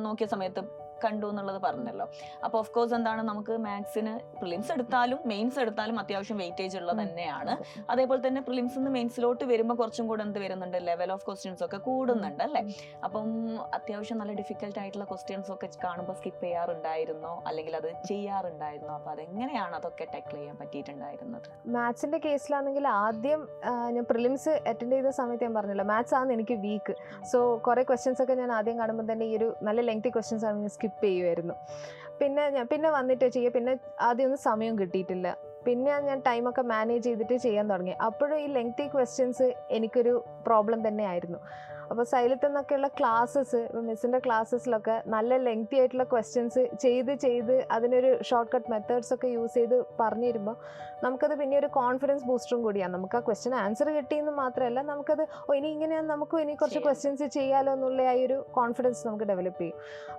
Speaker 2: നോക്കിയ സമയത്ത് കണ്ടു എന്നുള്ളത് പറഞ്ഞല്ലോ. അപ്പൊ ഓഫ് കോഴ്സ് എന്താണ്, നമുക്ക് മാത്സിന് പ്രിലിംസ് എടുത്താലും മെയിൻസ് എടുത്താലും അത്യാവശ്യം വെയിറ്റേജ് ഉള്ളത് തന്നെയാണ്. അതേപോലെ തന്നെ പ്രിലിംസ് നിന്ന് മെയിൻസിലോട്ട് വരുമ്പോൾ കുറച്ചും കൂടെ എന്ത് വരുന്നുണ്ട്, ലെവൽ ഓഫ് ക്വസ്റ്റ്യൻസ് ഒക്കെ കൂടുന്നുണ്ട് അല്ലേ? അപ്പം അത്യാവശ്യം നല്ല ഡിഫിക്കൽട്ട് ആയിട്ടുള്ള ക്വസ്റ്റ്യൻസ് ഒക്കെ കാണുമ്പോൾ സ്കിപ്പ് ചെയ്യാറുണ്ടായിരുന്നോ അല്ലെങ്കിൽ അത് ചെയ്യാറുണ്ടായിരുന്നോ? അപ്പൊ അതെങ്ങനെയാണ് അതൊക്കെ ടാക്കിൾ ചെയ്യാൻ പറ്റിയിട്ടുണ്ടായിരുന്നത്?
Speaker 1: മാത്സിന്റെ കേസിലാണെങ്കിൽ ആദ്യം ഞാൻ പ്രിലിംസ് അറ്റൻഡ് ചെയ്ത സമയത്ത് ഞാൻ പറഞ്ഞല്ലോ മാത്സ് ആണ് എനിക്ക് വീക്ക്. സോ കുറെ ക്വസ്റ്റ്യൻസ് ഒക്കെ ഞാൻ ആദ്യം കാണുമ്പോൾ തന്നെ ഈ ഒരു നല്ല ലെങ്തി ക്വസ്റ്റ്യൻസ് ആണ് ഞാൻ സ്കിപ്പ് ചെയ്യുമായിരുന്നു. പിന്നെ വന്നിട്ട് ചെയ്യുക. പിന്നെ ആദ്യം ഒന്നും സമയം കിട്ടിയിട്ടില്ല. പിന്നെ ഞാൻ ടൈമൊക്കെ മാനേജ് ചെയ്തിട്ട് ചെയ്യാൻ തുടങ്ങി. അപ്പോഴും ഈ ലെങ്തി ക്വസ്റ്റ്യൻസ് എനിക്കൊരു പ്രോബ്ലം തന്നെ ആയിരുന്നു. അപ്പോൾ സൈലത്തിൽ നിന്നൊക്കെയുള്ള ക്ലാസ്സസ്, ഇപ്പോൾ മിസ്സിൻ്റെ ക്ലാസ്സസിലൊക്കെ നല്ല ലെങ്തി ആയിട്ടുള്ള ക്വസ്റ്റ്യൻസ് ചെയ്ത് അതിനൊരു ഷോർട്ട് കട്ട് മെത്തേഡ്സ് ഒക്കെ യൂസ് ചെയ്ത് പറഞ്ഞു തരുമ്പോൾ നമുക്കത് പിന്നെ ഒരു കോൺഫിഡൻസ് ബൂസ്റ്ററും കൂടിയാണ്. നമുക്ക് ആ ക്വസ്റ്റ്യൻ ആൻസർ കിട്ടിയെന്ന് മാത്രമല്ല, നമുക്കത് ഇനി ഇങ്ങനെയാണ്, നമുക്കും ഇനി കുറച്ച് ക്വസ്റ്റ്യൻസ് ചെയ്യാലോ എന്നുള്ള ആ ഒരു കോൺഫിഡൻസ് നമുക്ക് ഡെവലപ്പ് ചെയ്യും.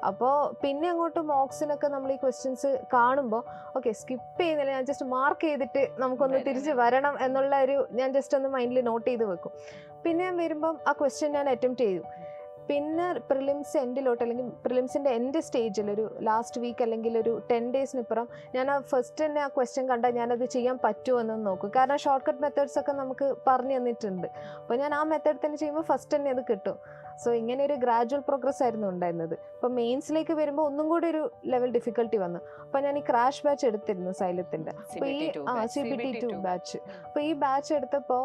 Speaker 1: അപ്പോൾ പിന്നെ അങ്ങോട്ട് മോക്സിനൊക്കെ നമ്മൾ ഈ ക്വസ്റ്റ്യൻസ് കാണുമ്പോൾ ഓക്കെ സ്കിപ്പ് ചെയ്യുന്നില്ല, ഞാൻ ജസ്റ്റ് മാർക്ക് ചെയ്തിട്ട് നമുക്കൊന്ന് തിരിച്ച് വരണം എന്നുള്ള ഒരു ഞാൻ ജസ്റ്റ് ഒന്ന് മൈൻഡിൽ നോട്ട് ചെയ്ത് വെക്കും. പിന്നെ ഞാൻ വരുമ്പം ആ ക്വസ്റ്റ്യൻ ഞാൻ അറ്റംപ്റ്റ് ചെയ്യും. പിന്നെ പ്രിലിംസ് എൻഡിലോട്ട് അല്ലെങ്കിൽ പ്രിലിംസിൻ്റെ എൻഡ് സ്റ്റേജിൽ ഒരു ലാസ്റ്റ് വീക്ക് അല്ലെങ്കിൽ ഒരു 10 ഡേയ്സിനിപ്പുറം ഞാൻ ആ ഫസ്റ്റ് തന്നെ ആ ക്വസ്റ്റ്യൻ കണ്ടാൽ ഞാനത് ചെയ്യാൻ പറ്റുമോ എന്നൊന്ന് നോക്കും. കാരണം ഷോർട്ട് കട്ട് മെത്തേഡ്സ് ഒക്കെ നമുക്ക് പറഞ്ഞു തന്നിട്ടുണ്ട്. അപ്പോൾ ഞാൻ ആ മെത്തേഡ് തന്നെ ചെയ്യുമ്പോൾ ഫസ്റ്റ് തന്നെ അത് കിട്ടും. സോ ഇങ്ങനെ ഒരു ഗ്രാജുവൽ പ്രോഗ്രസ് ആയിരുന്നു ഉണ്ടായിരുന്നത്. അപ്പോൾ മെയിൻസിലേക്ക് വരുമ്പോൾ ഒന്നും കൂടി ഒരു ലെവൽ ഡിഫിക്കൽട്ടി വന്നു. അപ്പോൾ ഞാൻ ഈ ക്രാഷ് ബാച്ച് എടുത്തിരുന്നു സൈലത്തിൻ്റെ. അപ്പോൾ ഈ CBT2 ബാച്ച്. അപ്പോൾ ഈ ബാച്ച് എടുത്തപ്പോൾ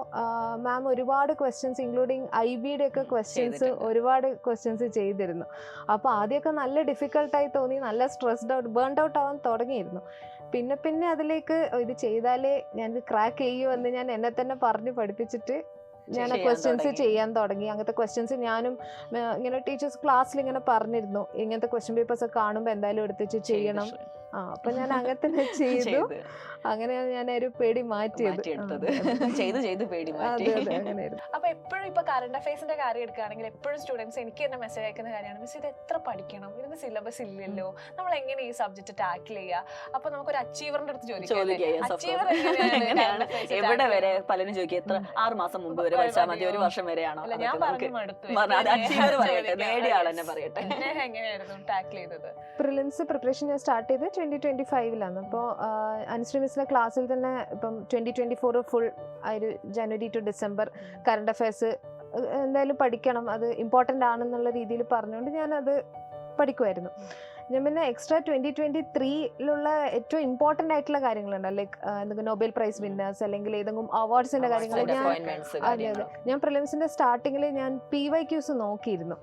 Speaker 1: മാം ഒരുപാട് ക്വസ്റ്റ്യൻസ് ഇൻക്ലൂഡിങ് IBയുടെ ഒക്കെ ക്വസ്റ്റ്യൻസ് ഒരുപാട് ക്വസ്റ്റ്യൻസ് ചെയ്തിരുന്നു. അപ്പോൾ ആദ്യമൊക്കെ നല്ല ഡിഫിക്കൽട്ടായി തോന്നി, നല്ല സ്ട്രെസ്ഡ് ഔട്ട്, ബേൺഡ് ഔട്ട് ആവാൻ തുടങ്ങിയിരുന്നു. പിന്നെ അതിലേക്ക് ഇത് ചെയ്താലേ ഞാനിത് ക്രാക്ക് ചെയ്യുമെന്ന് ഞാൻ എന്നെ തന്നെ പറഞ്ഞ് പഠിപ്പിച്ചിട്ട് ഞാൻ ആ ക്വസ്റ്റ്യൻസ് ചെയ്യാൻ തുടങ്ങി. അങ്ങനത്തെ ക്വസ്റ്റ്യൻസ് ഞാനും ഇങ്ങനെ ടീച്ചേഴ്സ് ക്ലാസ്സിൽ ഇങ്ങനെ പറഞ്ഞിരുന്നു, ഇങ്ങനത്തെ ക്വസ്റ്റ്യൻ പേപ്പേഴ്സ് ഒക്കെ കാണുമ്പോൾ എന്തായാലും എടുത്തിട്ട് ചെയ്യണം. അപ്പൊ ഞാൻ അങ്ങനെ തന്നെ ചെയ്തു. അങ്ങനെയാണ് ഞാൻ ഒരു പേടി മാറ്റിയത്.
Speaker 3: അപ്പൊ എപ്പോഴും ഇപ്പൊ കറണ്ട് അഫയേഴ്സിന്റെ കാര്യം എടുക്കുകയാണെങ്കിൽ എപ്പോഴും സ്റ്റുഡൻസ് എനിക്ക് തന്നെ മെസ്സേജ് അയക്കുന്ന കാര്യമാണ്, മിസ് ഇത് എത്ര പഠിക്കണം, ഇതിന് സിലബസ് ഇല്ലല്ലോ, നമ്മൾ എങ്ങനെ ഈ സബ്ജക്ട് ടാക്കിൾ ചെയ്യുക? അപ്പൊ നമുക്കൊരു അച്ചീവറിന്റെ അടുത്ത് ചോദിക്കാം,
Speaker 2: എവിടെ വരെ പലരും ചോദിക്കും, എത്ര 6 മാസം മുമ്പ് വരെ പഠിച്ചാൽ മതി, 1 വർഷം വരെയാണോ?
Speaker 3: ഞാൻ പറഞ്ഞു മടുത്തു. എങ്ങനെയായിരുന്നു ടാക്കിൾ ചെയ്തത്?
Speaker 1: പ്രിലിംസ് പ്രിപ്പറേഷൻ ഞാൻ സ്റ്റാർട്ട് ചെയ്ത് 2025 അപ്പോൾ അനുശ്രീ മിസ്സിന്റെ ക്ലാസ്സിൽ തന്നെ ഇപ്പം 2024 ഫുൾ ആ ഒരു ജനുവരി ടു ഡിസംബർ കറണ്ട് അഫയേഴ്സ് എന്തായാലും പഠിക്കണം, അത് ഇമ്പോർട്ടൻ്റ് ആണെന്നുള്ള രീതിയിൽ പറഞ്ഞുകൊണ്ട് ഞാനത് പഠിക്കുമായിരുന്നു. ഞാൻ പിന്നെ എക്സ്ട്രാ 2023 ഏറ്റവും ഇമ്പോർട്ടൻ്റ് ആയിട്ടുള്ള കാര്യങ്ങളുണ്ട്, ലൈക്ക് എന്തെങ്കിലും നൊബേൽ പ്രൈസ് വിന്നേഴ്സ് അല്ലെങ്കിൽ ഏതെങ്കിലും അവാർഡ്സിന്റെ കാര്യങ്ങൾ ഞാൻ പ്രിലിംസിന്റെ സ്റ്റാർട്ടിങ്ങിൽ ഞാൻ PYQs നോക്കിയിരുന്നു.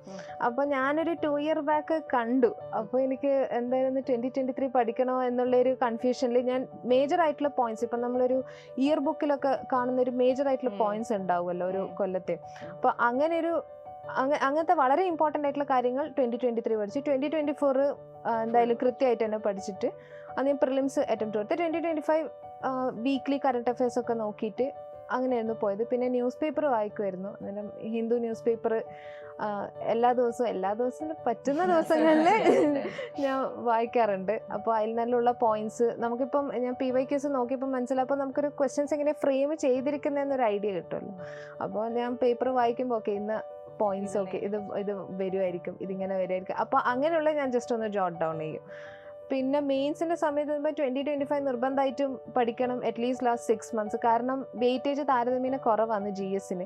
Speaker 1: അപ്പോൾ ഞാനൊരു 2 year ബാക്ക് കണ്ടു. അപ്പോൾ എനിക്ക് എന്തായാലും 2023 പഠിക്കണോ എന്നുള്ളൊരു കൺഫ്യൂഷനിൽ ഞാൻ മേജർ ആയിട്ടുള്ള പോയിന്റ്സ്, ഇപ്പം നമ്മളൊരു ഇയർ ബുക്കിലൊക്കെ കാണുന്ന ഒരു മേജർ ആയിട്ടുള്ള പോയിന്റ്സ് ഉണ്ടാവുമല്ലോ ഒരു കൊല്ലത്തെ. അപ്പോൾ അങ്ങനത്തെ വളരെ ഇമ്പോർട്ടൻ്റ് ആയിട്ടുള്ള കാര്യങ്ങൾ 2023 പഠിച്ചു. 2024 എന്തായാലും കൃത്യമായിട്ട് തന്നെ പഠിച്ചിട്ട് അത് ഞാൻ പ്രിലിംസ് അറ്റംപ്റ്റ് കൊടുത്ത് 2025 വീക്ക്ലി കറണ്ട് അഫയേഴ്സ് ഒക്കെ നോക്കിയിട്ട് അങ്ങനെയായിരുന്നു പോയത്. പിന്നെ ന്യൂസ് പേപ്പർ വായിക്കുമായിരുന്നു. അന്നേരം ഹിന്ദു ന്യൂസ് പേപ്പർ എല്ലാ ദിവസവും പറ്റുന്ന ദിവസങ്ങളിൽ ഞാൻ വായിക്കാറുണ്ട്. അപ്പോൾ അതിൽ നിന്നുള്ള പോയിന്റ്സ് നമുക്കിപ്പം ഞാൻ PYQs നോക്കിയപ്പോൾ മനസ്സിലായപ്പോൾ നമുക്കൊരു ക്വസ്റ്റ്യൻസ് എങ്ങനെ ഫ്രെയിം ചെയ്തിരിക്കുന്നതെന്നൊരു ഐഡിയ കിട്ടുമല്ലോ. അപ്പോൾ ഞാൻ പേപ്പർ വായിക്കുമ്പോൾ ഓക്കെ ഇന്ന് പോയിന്റ്സ് ഓക്കെ ഇത് വരുമായിരിക്കും, ഇതിങ്ങനെ വരുമായിരിക്കും. അപ്പോൾ അങ്ങനെയുള്ള ഞാൻ ജസ്റ്റ് ഒന്ന് ജോട്ട് ഡൗൺ ചെയ്യും. പിന്നെ മെയിൻസിൻ്റെ സമയത്ത് വരുമ്പോൾ 2025 നിർബന്ധമായിട്ടും പഠിക്കണം, അറ്റ്ലീസ്റ്റ് ലാസ്റ്റ് 6 months. കാരണം വെയിറ്റേജ് താരതമ്യേന കുറവാണ് GSന്.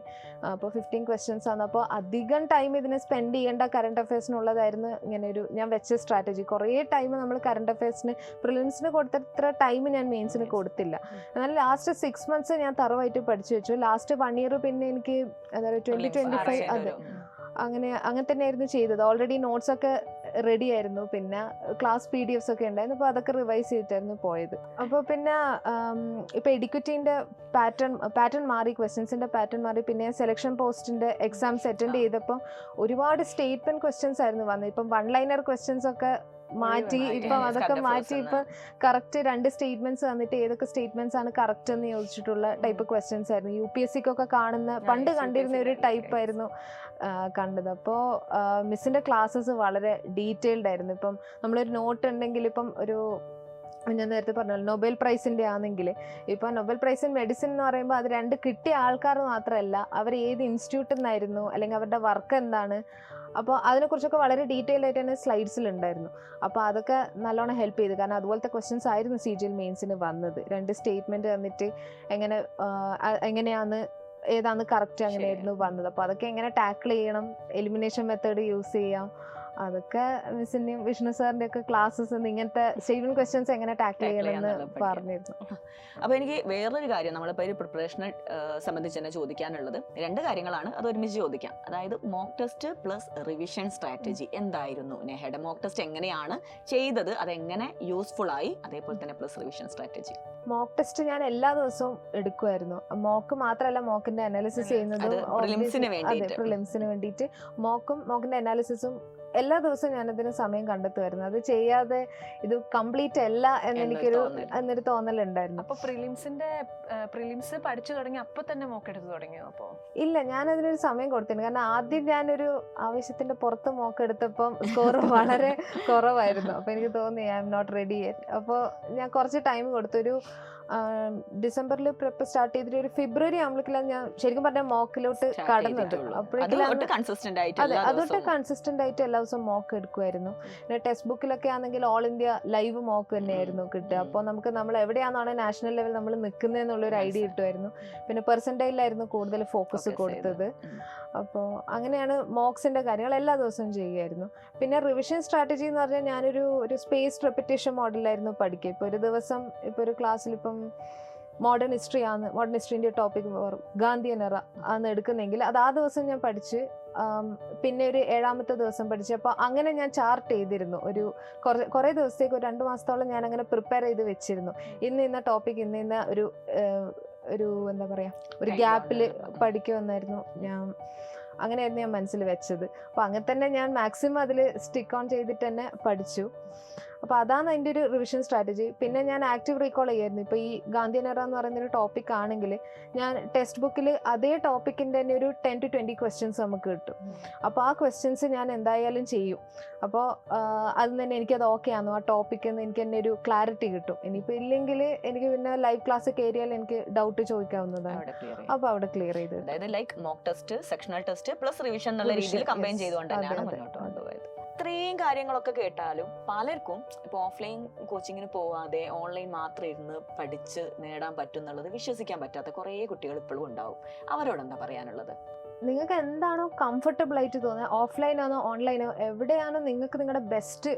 Speaker 1: അപ്പോൾ 15 questions ആണ്. അപ്പോൾ അധികം ടൈം ഇതിനെ സ്പെൻഡ് ചെയ്യേണ്ട കറണ്ട് അഫയേഴ്സിനുള്ളതായിരുന്നു ഇങ്ങനെ ഞാൻ വെച്ച സ്ട്രാറ്റജി. കുറേ ടൈം നമ്മൾ കറണ്ട് അഫയേഴ്സിന് പ്രിലിംസിന് കൊടുത്തത്ര ടൈം ഞാൻ മെയിൻസിന് കൊടുത്തില്ല. എന്നാൽ ലാസ്റ്റ് 6 months ഞാൻ തറവായിട്ട് പഠിച്ചു വെച്ചു. ലാസ്റ്റ് 1 year പിന്നെ എനിക്ക് എന്താ പറയുക 2025 അത് അങ്ങനെ തന്നെയായിരുന്നു ചെയ്തത്. ഓൾറെഡി നോട്ട്സ് ഒക്കെ റെഡി ആയിരുന്നു, പിന്നെ ക്ലാസ് PDFs ഒക്കെ ഉണ്ടായിരുന്നു. അപ്പോൾ അതൊക്കെ റിവൈസ് ചെയ്തിട്ടായിരുന്നു പോയത്. അപ്പോൾ പിന്നെ ഇപ്പോൾ എഡിക്വിറ്റിൻ്റെ പാറ്റേൺ മാറി, ക്വസ്റ്റ്യൻസിൻ്റെ പാറ്റേൺ മാറി. പിന്നെ സെലക്ഷൻ പോസ്റ്റിൻ്റെ എക്സാംസ് അറ്റൻഡ് ചെയ്തപ്പോൾ ഒരുപാട് സ്റ്റേറ്റ്മെൻറ്റ് ക്വസ്റ്റ്യൻസ് ആയിരുന്നു വന്നത്. ഇപ്പം 1-liner ക്വസ്റ്റ്യൻസ് ഒക്കെ മാറ്റി, ഇപ്പം അതൊക്കെ മാറ്റി ഇപ്പം കറക്റ്റ് 2 സ്റ്റേറ്റ്മെന്റ്സ് തന്നിട്ട് ഏതൊക്കെ സ്റ്റേറ്റ്മെന്റ്സ് ആണ് കറക്റ്റ് എന്ന് ചോദിച്ചിട്ടുള്ള ടൈപ്പ് ക്വസ്റ്റ്യൻസ് ആയിരുന്നു. UPSCക്കൊക്കെ കാണുന്ന പണ്ട് കണ്ടിരുന്ന ഒരു ടൈപ്പ് ആയിരുന്നു കണ്ടത്. അപ്പോൾ മിസ്സിൻ്റെ ക്ലാസ്സസ് വളരെ ഡീറ്റെയിൽഡ് ആയിരുന്നു. ഇപ്പം നമ്മളൊരു നോട്ട് ഉണ്ടെങ്കിൽ ഇപ്പം ഞാൻ നേരത്തെ പറഞ്ഞല്ലോ നൊബേൽ പ്രൈസിൻ്റെ ആണെങ്കിൽ ഇപ്പോൾ നൊബേൽ പ്രൈസ് ഇൻ മെഡിസിൻ എന്ന് പറയുമ്പോൾ അത് 2 കിട്ടിയ ആൾക്കാർ മാത്രമല്ല, അവർ ഏത് ഇൻസ്റ്റിറ്റ്യൂട്ടിൽ നിന്നായിരുന്നു അല്ലെങ്കിൽ അവരുടെ വർക്ക് എന്താണ്, അപ്പോൾ അതിനെക്കുറിച്ചൊക്കെ വളരെ ഡീറ്റെയിൽ ആയിട്ട് തന്നെ സ്ലൈഡ്സിലുണ്ടായിരുന്നു. അപ്പോൾ അതൊക്കെ നല്ലോണം ഹെൽപ്പ് ചെയ്തു. കാരണം അതുപോലത്തെ ക്വസ്റ്റ്യൻസ് ആയിരുന്നു CGL മെയിൻസിന് വന്നത്. 2 സ്റ്റേറ്റ്മെൻറ്റ് തന്നിട്ട് എങ്ങനെയാണ് ഏതാന്ന് കറക്റ്റ് അങ്ങനെയായിരുന്നു വന്നത്. അപ്പോൾ അതൊക്കെ എങ്ങനെ ടാക്കിൾ ചെയ്യണം, എലിമിനേഷൻ മെത്തേഡ് യൂസ് ചെയ്യാം, അതൊക്കെ മിസ്സിന്റെയും വിഷ്ണു സാറിന്റെ ഒക്കെ ക്ലാസ്സസ് ഇങ്ങനത്തെ സ്റ്റേറ്റ്മെന്റ് ക്വസ്റ്റ്യൻസ് എങ്ങനെ ടാക്കിൾ ചെയ്യണമെന്ന് പറഞ്ഞിരുന്നു.
Speaker 2: അപ്പൊ എനിക്ക് വേറൊരു കാര്യം നമ്മളിപ്പോ ഒരു പ്രിപ്പറേഷനെ സംബന്ധിച്ച് തന്നെ ചോദിക്കാനുള്ളത് 2 കാര്യങ്ങളാണ്, അത് ഒരുമിച്ച് ചോദിക്കാം. അതായത് mock test plus revision strategy എന്തായിരുന്നു നെഹയുടെ? മോക്ക് ടെസ്റ്റ് എങ്ങനെയാണ് ചെയ്തത്, അതെങ്ങനെ യൂസ്ഫുൾ ആയി, അതേപോലെ തന്നെ plus revision strategy.
Speaker 1: Mock test ഞാൻ എല്ലാ ദിവസവും എടുക്കുമായിരുന്നു. മോക്ക് മാത്രമല്ല മോക്കിന്റെ അനാലിസിസ് ചെയ്യുന്നതും പ്രിലിംസിന് വേണ്ടിയിട്ട് മോക്കിന്റെ അനാലിസിസും എല്ലാ ദിവസവും ഞാനതിന് സമയം കണ്ടെത്തുമായിരുന്നു. അത് ചെയ്യാതെ ഇത് കംപ്ലീറ്റ് അല്ല എന്നൊരു തോന്നലുണ്ടായിരുന്നു.
Speaker 3: അപ്പൊ പ്രിലിംസ് പഠിച്ചു തുടങ്ങി അപ്പൊ തന്നെ മോക്ക് എടുത്ത് തുടങ്ങിയോ? അപ്പോ
Speaker 1: ഇല്ല, ഞാൻ അതിനൊരു സമയം കൊടുത്തിരുന്നു. കാരണം ആദ്യം ഞാനൊരു ആവശ്യത്തിന്റെ പുറത്ത് മോക്ക് എടുത്തപ്പം സ്കോർ വളരെ കുറവായിരുന്നു. അപ്പൊ എനിക്ക് തോന്നി I'm not ready yet. അപ്പോൾ ഞാൻ കുറച്ച് ടൈം കൊടുത്തു. ഒരു ഡിസംബറിൽ പ്രിപ്പ് സ്റ്റാർട്ട് ചെയ്തിട്ട് ഒരു ഫെബ്രുവരി ആകുമ്പോഴേക്കും ഞാൻ ശരിക്കും പറഞ്ഞാൽ മോക്കിലോട്ട് കടന്നത്. അപ്പോഴേക്കും അതൊട്ട് കൺസിസ്റ്റന്റ് ആയിട്ട് എല്ലാ ദിവസവും മോക്ക് എടുക്കുമായിരുന്നു. പിന്നെ ടെക്സ്റ്റ് ബുക്കിലൊക്കെ ആണെങ്കിൽ ഓൾ ഇന്ത്യ ലൈവ് മോക്ക് തന്നെയായിരുന്നു കിട്ടുക. അപ്പോൾ നമ്മൾ എവിടെയാണെന്നാണ് നാഷണൽ ലെവൽ നമ്മൾ നിൽക്കുന്നതെന്നുള്ളൊരു ഐഡിയ കിട്ടുമായിരുന്നു. പിന്നെ പെർസെൻറ്റൈലായിരുന്നു കൂടുതൽ ഫോക്കസ് കൊടുത്തത്. അപ്പോൾ അങ്ങനെയാണ് മോക്സിന്റെ കാര്യങ്ങൾ എല്ലാ ദിവസവും ചെയ്യുമായിരുന്നു. പിന്നെ റിവിഷൻ സ്ട്രാറ്റജി എന്ന് പറഞ്ഞാൽ ഞാനൊരു സ്പേസ്ഡ് റെപ്പിറ്റേഷൻ മോഡലായിരുന്നു പഠിക്കുക. ഇപ്പോൾ ഒരു ദിവസം ഇപ്പോൾ ഒരു ക്ലാസ്സിൽ ഇപ്പം മോഡേൺ ഹിസ്റ്ററിന്റെ ടോപ്പിക് ഗാന്ധിയൻ എറ ആണ് എടുക്കുന്നെങ്കിൽ അത് ആ ദിവസം ഞാൻ പഠിച്ച് പിന്നെ ഒരു 7ാമത്തെ ദിവസം പഠിച്ചു. അപ്പോൾ അങ്ങനെ ഞാൻ ചാർട്ട് ചെയ്തിരുന്നു. കുറേ ദിവസത്തേക്ക് ഒരു 2 മാസത്തോളം ഞാൻ അങ്ങനെ പ്രിപ്പയർ ചെയ്ത് വെച്ചിരുന്നു. ഇന്ന ടോപ്പിക് ഇന്ന ഒരു എന്താ പറയാ ഒരു ഗ്യാപ്പിൽ പഠിക്കുമെന്നായിരുന്നു അങ്ങനെയായിരുന്നു ഞാൻ മനസ്സിൽ വെച്ചത്. അപ്പോൾ അങ്ങനെ തന്നെ ഞാൻ മാക്സിമം അതിൽ സ്റ്റിക്ക് ഓൺ ചെയ്തിട്ട് തന്നെ പഠിച്ചു. അപ്പോൾ അതാണ് അതിൻ്റെ ഒരു റിവിഷൻ സ്ട്രാറ്റജി. പിന്നെ ഞാൻ ആക്റ്റീവ് റീകോൾ ചെയ്യായിരുന്നു. ഇപ്പോൾ ഈ ഗാന്ധിയൻ എറ എന്ന് പറയുന്നൊരു ടോപ്പിക് ആണെങ്കിൽ ഞാൻ ടെക്സ്റ്റ് ബുക്കിൽ അതേ ടോപ്പിക്കിൻ്റെ തന്നെ ഒരു 10 to 20 ക്വസ്റ്റ്യൻസ് നമുക്ക് കിട്ടും. അപ്പോൾ ആ ക്വസ്റ്റ്യൻസ് ഞാൻ എന്തായാലും ചെയ്യും. അപ്പോൾ അത് തന്നെ എനിക്കത് ഓക്കെ ആണോ ആ ടോപ്പിക്ക് എന്ന് എനിക്ക് തന്നെ ഒരു ക്ലാരിറ്റി കിട്ടും. ഇനിയിപ്പോൾ ഇല്ലെങ്കിൽ എനിക്ക് പിന്നെ ലൈവ് ക്ലാസ് കയറിയാൽ എനിക്ക് ഡൗട്ട് ചോദിക്കാവുന്നതാണ്. അപ്പോൾ അവിടെ ക്ലിയർ ചെയ്ത്,
Speaker 2: അതായത് like mock test, sectional test plus revision എന്നുള്ള രീതിയിൽ കമ്പൈൻ ചെയ്തുകൊണ്ട് തന്നെയാണ് മുന്നോട്ട് കൊണ്ടുപോയത്. ഇത്രയും കാര്യങ്ങളൊക്കെ കേട്ടാലും പലർക്കും ഇപ്പോൾ ഓഫ്ലൈൻ കോച്ചിങ്ങിന് പോവാതെ ഓൺലൈൻ മാത്രം ഇരുന്ന് പഠിച്ച് നേടാൻ പറ്റും എന്നുള്ളത് വിശ്വസിക്കാൻ പറ്റാത്ത കുറേ കുട്ടികൾ ഇപ്പോഴും ഉണ്ടാവും. അവരോട് എന്താ പറയാനുള്ളത്?
Speaker 1: നിങ്ങൾക്ക് എന്താണോ കംഫർട്ടബിൾ ആയിട്ട് തോന്നുന്നത്, ഓഫ്ലൈനാണോ ഓൺലൈനോ, എവിടെയാണോ നിങ്ങൾക്ക് നിങ്ങളുടെ ബെസ്റ്റ്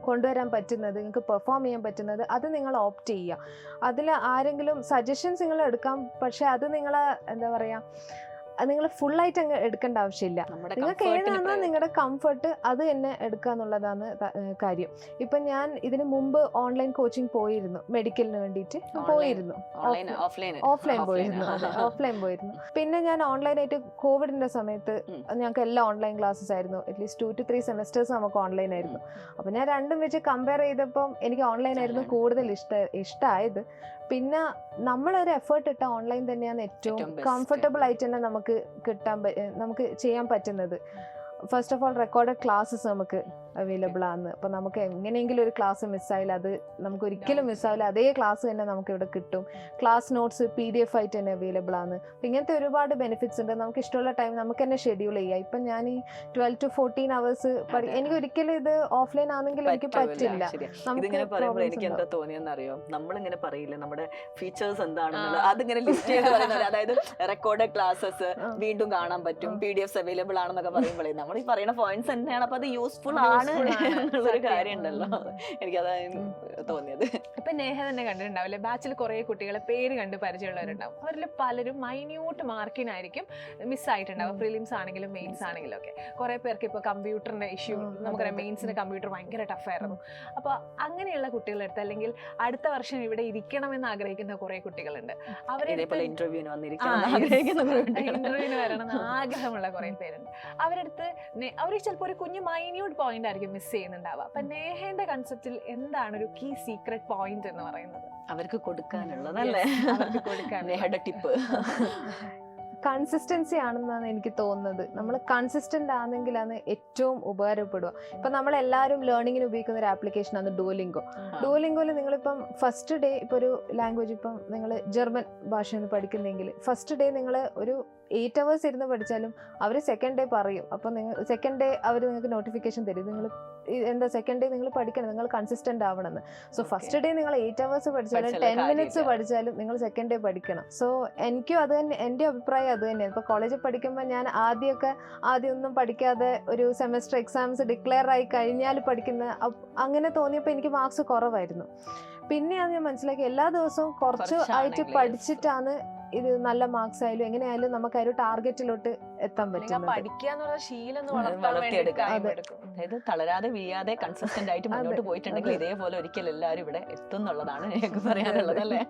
Speaker 1: കൊണ്ടുവരാൻ പറ്റുന്നത്, നിങ്ങൾക്ക് പെർഫോം ചെയ്യാൻ പറ്റുന്നത്, അത് നിങ്ങൾ ഓപ്റ്റ് ചെയ്യുക. അതിൽ ആരെങ്കിലും സജഷൻസ് നിങ്ങൾ എടുക്കാം, പക്ഷെ അത് നിങ്ങളെ എന്താ പറയുക നിങ്ങൾ ഫുള്ളായിട്ട് അങ്ങ് എടുക്കേണ്ട ആവശ്യമില്ല. നിങ്ങൾക്ക് ഏതാണോ നിങ്ങളുടെ കംഫർട്ട് അത് തന്നെ എടുക്കുക എന്നുള്ളതാണ് കാര്യം. ഇപ്പം ഞാൻ ഇതിനു മുമ്പ് ഓൺലൈൻ കോച്ചിങ് പോയിരുന്നു, മെഡിക്കലിന് വേണ്ടിയിട്ട് പോയിരുന്നു, ഓഫ്ലൈൻ പോയിരുന്നു. പിന്നെ ഞാൻ ഓൺലൈനായിട്ട് കോവിഡിന്റെ സമയത്ത് ഞങ്ങൾക്ക് എല്ലാം ഓൺലൈൻ ക്ലാസ്സസ് ആയിരുന്നു. അറ്റ്ലീസ്റ്റ് 2 to 3 സെമസ്റ്റേഴ്സ് നമുക്ക് ഓൺലൈൻ ആയിരുന്നു. അപ്പം ഞാൻ രണ്ടും വെച്ച് കമ്പയർ ചെയ്തപ്പം എനിക്ക് ഓൺലൈൻ ആയിരുന്നു കൂടുതൽ ഇഷ്ടമായത്. പിന്നെ നമ്മളൊരു എഫേർട്ട് ഇട്ട ഓൺലൈൻ തന്നെയാണ് ഏറ്റവും കംഫർട്ടബിൾ ആയിട്ട് തന്നെ നമുക്ക് ചെയ്യാൻ പറ്റുന്നത്. First of all recorded classes നമുക്ക് അവൈലബിൾ ആണ്. അപ്പോൾ നമുക്ക് എങ്ങനെയെങ്കിലും ഒരു ക്ലാസ് മിസ്സായാലും അത് നമുക്ക് ഒരിക്കലും മിസ്സാവില്ല, അതേ ക്ലാസ് തന്നെ നമുക്ക് ഇവിടെ കിട്ടും. ക്ലാസ് നോട്ട്സ് PDF ആയിട്ട് തന്നെ അവൈലബിൾ ആണ്. അപ്പം ഇങ്ങനത്തെ ഒരുപാട് ബെനിഫിറ്റ്സ് ഉണ്ട്. നമുക്ക് ഇഷ്ടമുള്ള ടൈം നമുക്ക് തന്നെ ഷെഡ്യൂൾ ചെയ്യാം. ഇപ്പം ഞാൻ ഈ 12 to 14 hours എനിക്ക് ഒരിക്കലും ഇത് ഓഫ്ലൈൻ ആണെങ്കിൽ എനിക്ക് പറ്റില്ല.
Speaker 2: ഇതിങ്ങനെ പറയുമ്പോൾ എനിക്ക് എന്താ തോന്നിയെന്നറിയോ, നമ്മളിങ്ങനെ പറയില്ല നമ്മുടെ ഫീച്ചേഴ്സ് എന്താണെന്നുള്ളത്, അതിങ്ങനെ ലിസ്റ്റ് ചെയ്ത് പറയുന്നത്. അതായത് റെക്കോർഡഡ് ക്ലാസ്സസ് വീണ്ടും കാണാൻ പറ്റും, PDFs അവൈലബിൾ ആണെന്നൊക്കെ പറയുമ്പോഴേ നമ്മൾ ഈ പറയുന്ന പോയിന്റ്സ് തന്നെയാണ്. അപ്പൊ അത് യൂസ്ഫുൾ ആണ് എന്നുള്ളൊരു കാര്യം ഉണ്ടല്ലോ, എനിക്കതാണ് തോന്നിയത്.
Speaker 3: ഇപ്പൊ നേഹ തന്നെ കണ്ടിട്ടുണ്ടാവില്ലേ, ബാച്ചിൽ കുറെ കുട്ടികളെ പേര് കണ്ട് പരിചയമുള്ളവരുണ്ടാവും. അവരിൽ പലരും മൈന്യൂട്ട് മാർക്കിനായിരിക്കും മിസ്സായിട്ടുണ്ടാവും, പ്രിലിംസ് ആണെങ്കിലും മെയിൻസ് ആണെങ്കിലും ഒക്കെ. കുറെ പേർക്ക് ഇപ്പൊ കമ്പ്യൂട്ടറിന്റെ ഇഷ്യൂ, നമുക്കറിയാം മെയിൻസിന് കമ്പ്യൂട്ടർ ഭയങ്കര ടഫായിരുന്നു. അപ്പൊ അങ്ങനെയുള്ള കുട്ടികളെടുത്ത് അല്ലെങ്കിൽ അടുത്ത വർഷം ഇവിടെ ഇരിക്കണമെന്ന് ആഗ്രഹിക്കുന്ന കുറെ കുട്ടികളുണ്ട്. അവരെ
Speaker 2: ഇന്റർവ്യൂവിന്
Speaker 3: വരണം ആഗ്രഹമുള്ള കുറെ പേരുണ്ട്. അവരടുത്ത് അവർ ചിലപ്പോൾ ഒരു കുഞ്ഞു മൈന്യൂട്ട് പോയിന്റ് ആയിരിക്കും മിസ് ചെയ്യുന്നുണ്ടാവുക. അപ്പൊ നേഹയുടെ കൺസെപ്റ്റിൽ എന്താണ് ഒരു കീ സീക്രട്ട് പോയിന്റ് എന്ന് പറയുന്നത്?
Speaker 2: അവർക്ക് കൊടുക്കാനുള്ളതല്ലേ നേഹയുടെ ടിപ്പ്?
Speaker 1: കൺസിസ്റ്റൻസി ആണെന്നാണ് എനിക്ക് തോന്നുന്നത്. നമ്മൾ കൺസിസ്റ്റന്റ് ആണെങ്കിലാണ് ഏറ്റവും ഉപകാരപ്പെടുക. ഇപ്പം നമ്മളെല്ലാവരും ലേണിങ്ങിന് ഉപയോഗിക്കുന്ന ഒരു ആപ്ലിക്കേഷനാണ് ഡുവലിംഗോ. ഡുവലിംഗോയിൽ നിങ്ങളിപ്പം ഫസ്റ്റ് ഡേ ഇപ്പോൾ ഒരു ലാംഗ്വേജ്, ഇപ്പം നിങ്ങൾ ജർമ്മൻ ഭാഷയിൽ നിന്ന് പഠിക്കുന്നെങ്കിൽ ഫസ്റ്റ് ഡേ നിങ്ങൾ ഒരു 8 hours ഇരുന്ന് പഠിച്ചാലും അവർ സെക്കൻഡ് ഡേ പറയും. അപ്പോൾ നിങ്ങൾ സെക്കൻഡ് ഡേ അവർ നിങ്ങൾക്ക് നോട്ടിഫിക്കേഷൻ തരും, നിങ്ങൾ എന്താ സെക്കൻഡ് ഡേ നിങ്ങൾ പഠിക്കണം, നിങ്ങൾ കൺസിസ്റ്റന്റ് ആവണമെന്ന്. സോ ഫസ്റ്റ് ഡേ നിങ്ങൾ 8 hours പഠിച്ചാലും 10 minutes പഠിച്ചാലും നിങ്ങൾ സെക്കൻഡ് ഡേ പഠിക്കണം. സോ എനിക്കും അത് തന്നെ, എൻ്റെ അഭിപ്രായം അത് തന്നെയാണ്. ഇപ്പോൾ കോളേജിൽ പഠിക്കുമ്പോൾ ഞാൻ ആദ്യം ഒന്നും പഠിക്കാതെ ഒരു സെമസ്റ്റർ എക്സാംസ് ഡിക്ലെയർ ആയി കഴിഞ്ഞാൽ പഠിക്കുന്ന അങ്ങനെ തോന്നിയപ്പോൾ എനിക്ക് മാർക്സ് കുറവായിരുന്നു. പിന്നെയാണ് ഞാൻ മനസ്സിലാക്കി എല്ലാ ദിവസവും കുറച്ച് ആയിട്ട് പഠിച്ചിട്ടാണ് ഇത് നല്ല മാർക്സ് ആയാലും എങ്ങനെയായാലും നമുക്ക് ആ ഒരു ടാർഗറ്റിലോട്ട് എത്താൻ പറ്റും.
Speaker 3: പഠിക്കാന്നുള്ള ശീലം
Speaker 2: വളർത്തിയെടുക്കാം. അതായത് തളരാതെ വീഴാതെ കൺസിസ്റ്റന്റ് ആയിട്ട് മുന്നോട്ട് പോയിട്ടുണ്ടെങ്കിൽ ഇതേപോലെ ഒരിക്കൽ എല്ലാവരും ഇവിടെ എത്തും എന്നുള്ളതാണ് എനിക്ക് പറയാനുള്ളത് അല്ലേ.